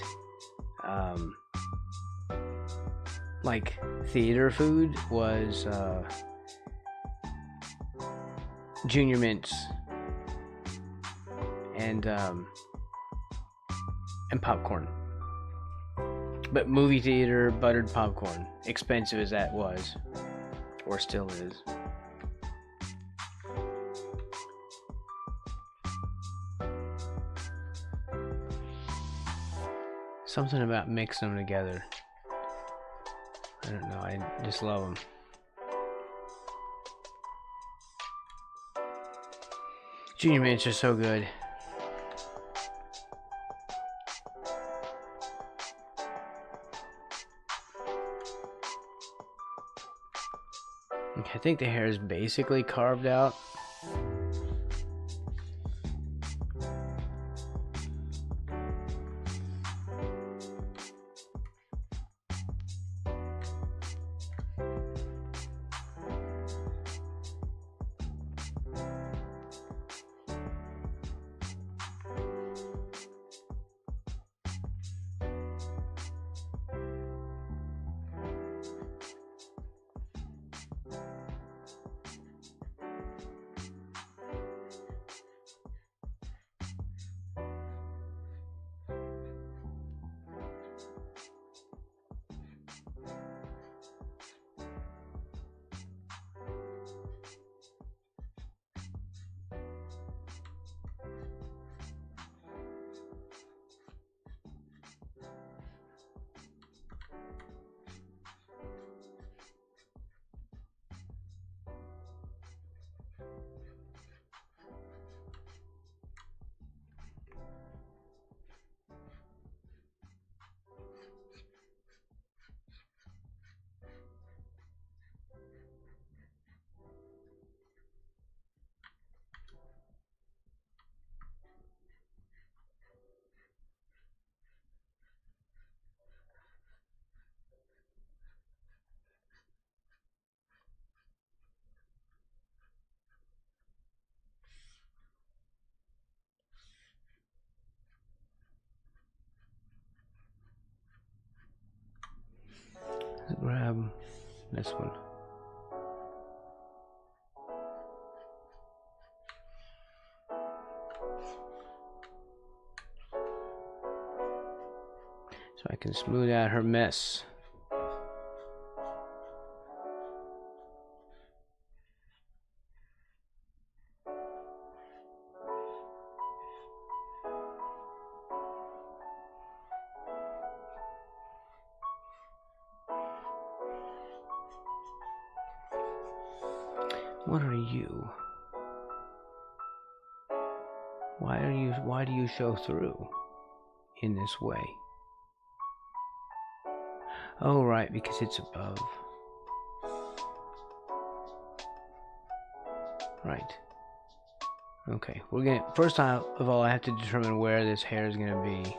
like, theater food was Junior Mints and popcorn. But movie theater buttered popcorn, expensive as that was, or still is. Something about mixing them together. I don't know, I just love them. Junior Mints are so good. I think the hair is basically carved out. Let's grab this one. So I can smooth out her mess. What are you? Why do you show through in this way? Oh, right, because it's above. Right. Okay, we're gonna, first of all, I have to determine where this hair is gonna be.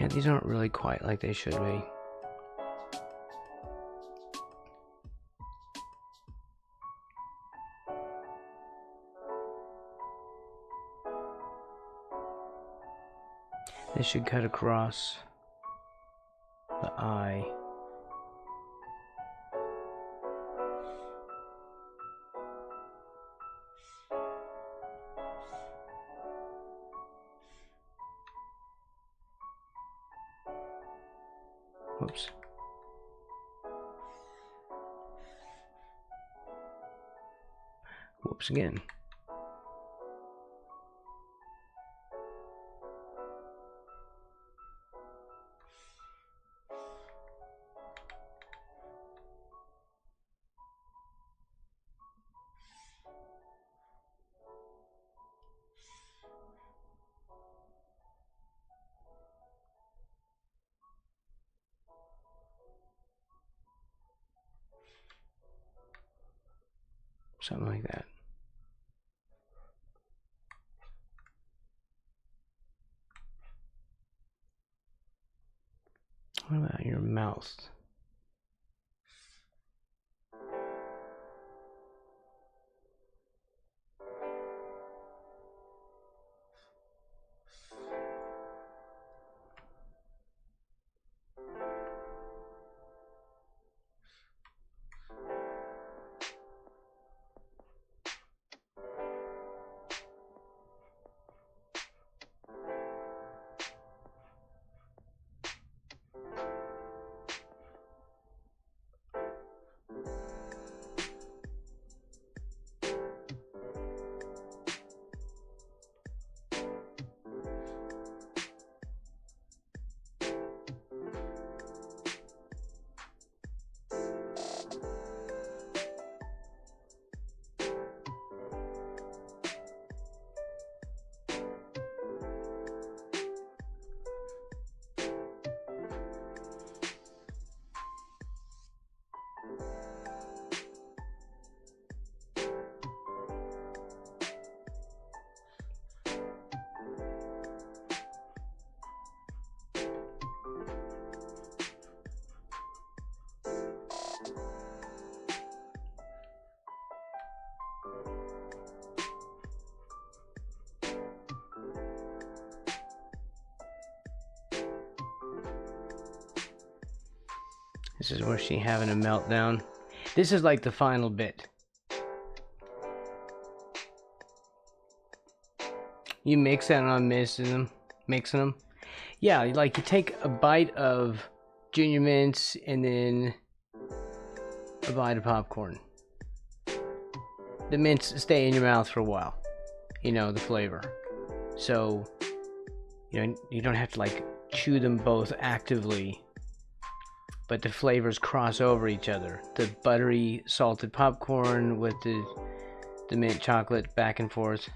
Yeah, these aren't really quite like they should be. This should cut across the eye. Whoops. Whoops again. Something like that. What about your mouth? This is where she's having a meltdown. This is like the final bit. You mix that on mixing them. Yeah, like you take a bite of Junior Mints and then a bite of popcorn. The mints stay in your mouth for a while. You know, the flavor. So, you know, you don't have to like chew them both actively, but the flavors cross over each other. The buttery salted popcorn with the mint chocolate back and forth.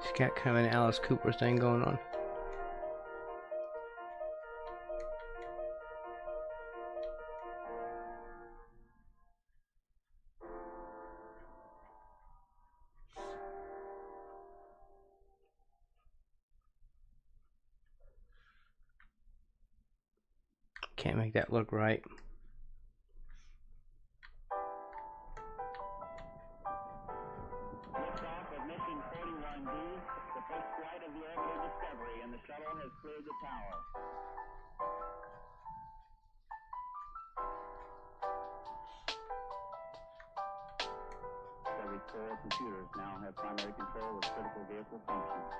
She's got kind of an Alice Cooper thing going on. Can't make that look right. Liftoff of mission 41D, the first flight of the orbital Discovery, and the shuttle has cleared the tower. Discovery's core computers now have primary control of critical vehicle functions.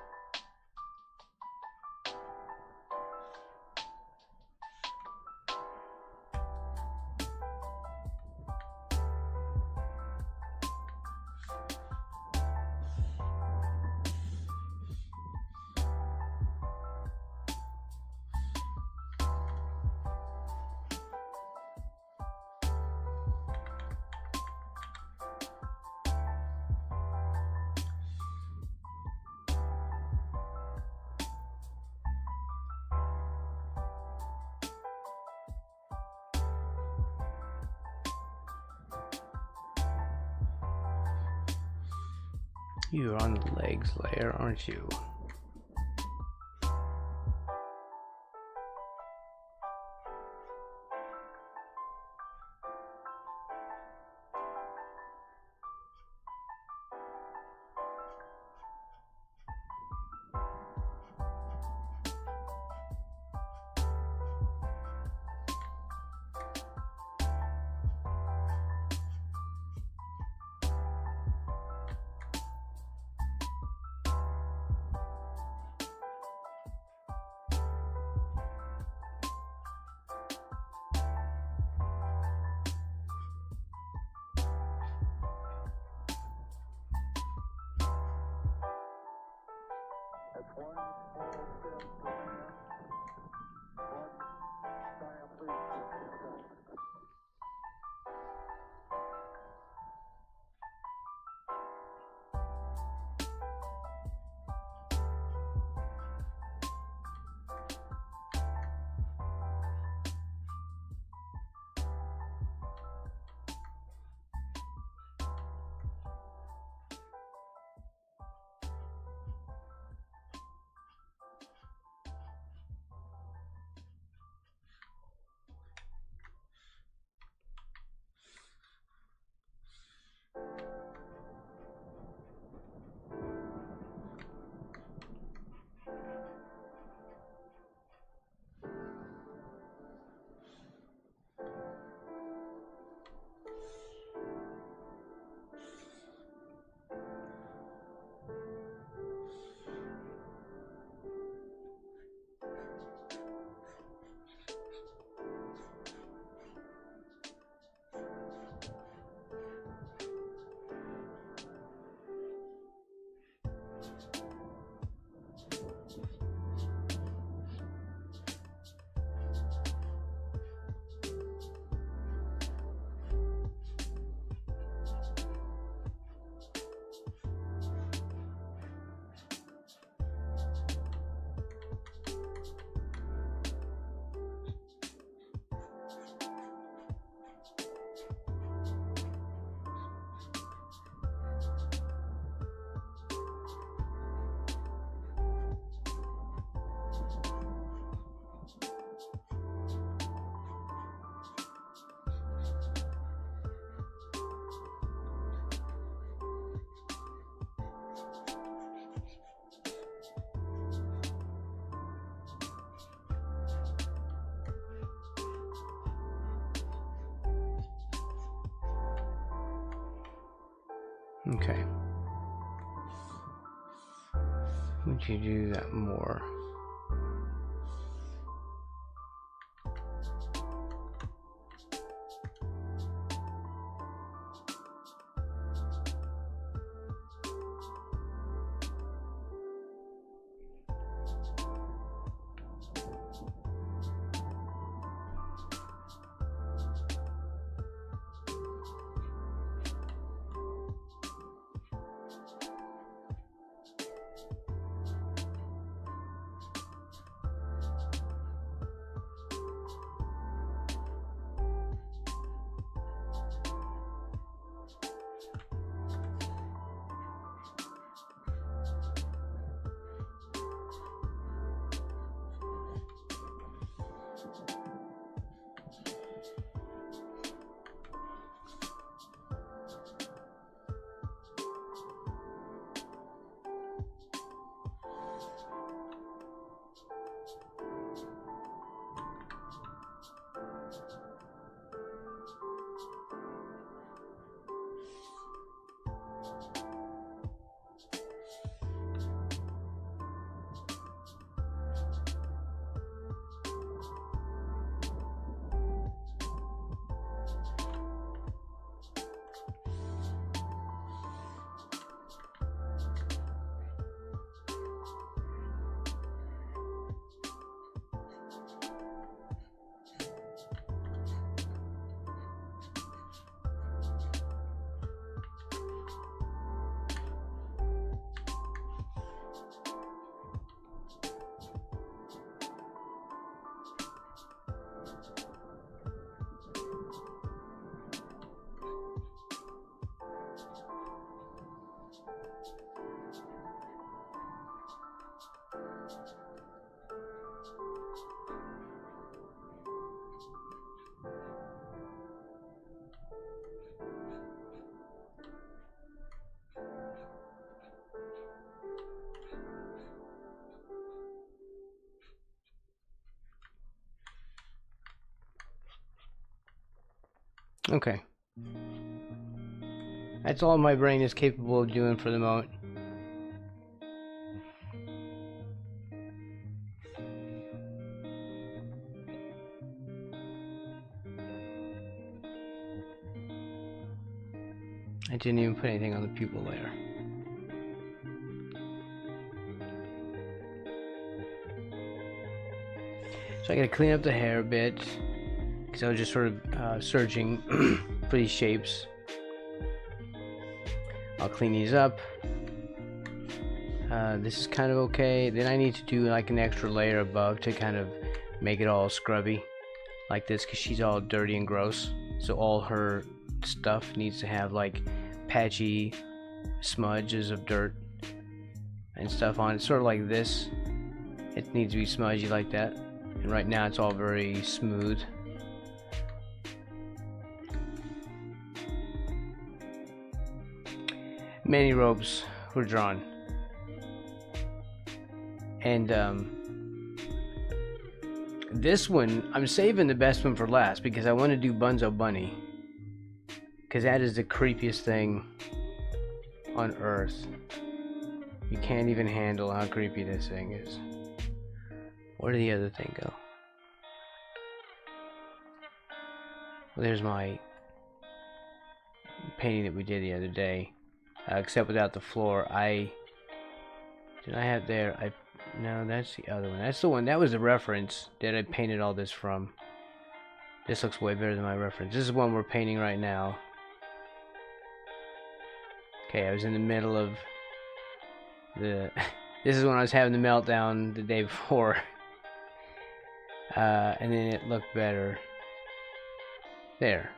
You're on the legs layer, aren't you? That's one small step for man, one giant leap for mankind. Okay. Would you do that more? Okay. That's all my brain is capable of doing for the moment. I didn't even put anything on the pupil layer. So I gotta clean up the hair a bit, because I was just sort of searching for these shapes. I'll clean these up. This is kind of okay. Then I need to do like an extra layer above to kind of make it all scrubby like this, because she's all dirty and gross. So all her stuff needs to have like patchy smudges of dirt and stuff on it, sort of like this. It needs to be smudgy like that, and right now it's all very smooth. Many ropes were drawn, and this one I'm saving the best one for last, because I want to do Bunzo Bunny, because that is the creepiest thing on earth. You can't even handle how creepy this thing is. Where did the other thing go? Well, there's my painting that we did the other day, except without the floor. Did I have there? No, that's the other one. That's the one. That was the reference that I painted all this from. This looks way better than my reference. This is one we're painting right now. Okay, I was in the middle of the... This is when I was having the meltdown the day before. And then it looked better. There.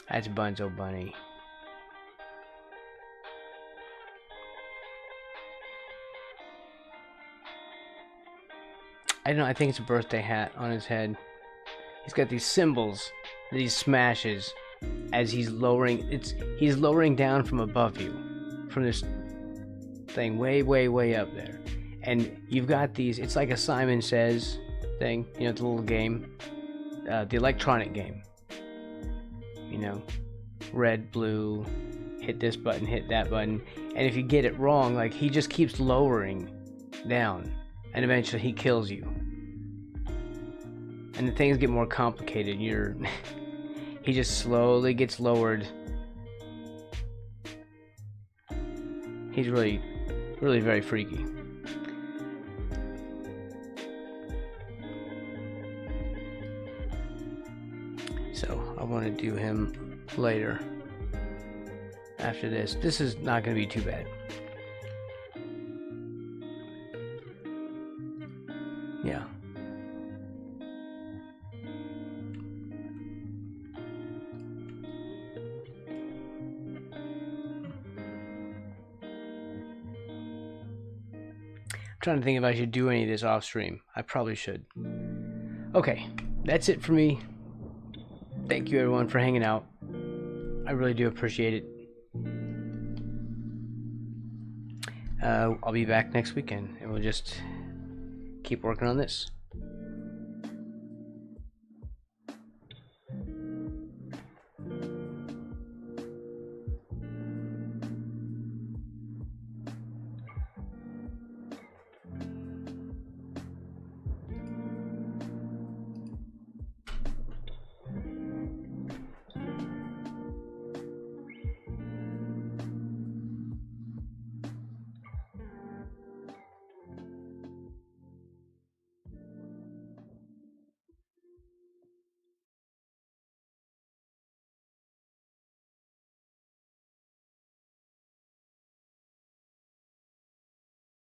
That's Bunzo Bunny. I don't know, I think it's a birthday hat on his head. He's got these symbols that he smashes as he's lowering. He's lowering down from above you, from this thing way, way, way up there. And you've got these, it's like a Simon Says thing, you know, the little game, the electronic game. You know, red, blue, hit this button, hit that button. And if you get it wrong, like, he just keeps lowering down, and eventually he kills you. And the things get more complicated. He just slowly gets lowered. He's really, really very freaky. So I want to do him later. After this. This is not going to be too bad. Yeah. I'm trying to think if I should do any of this off stream. I probably should. Okay, that's it for me. Thank you everyone for hanging out. I really do appreciate it. I'll be back next weekend, and we'll just keep working on this.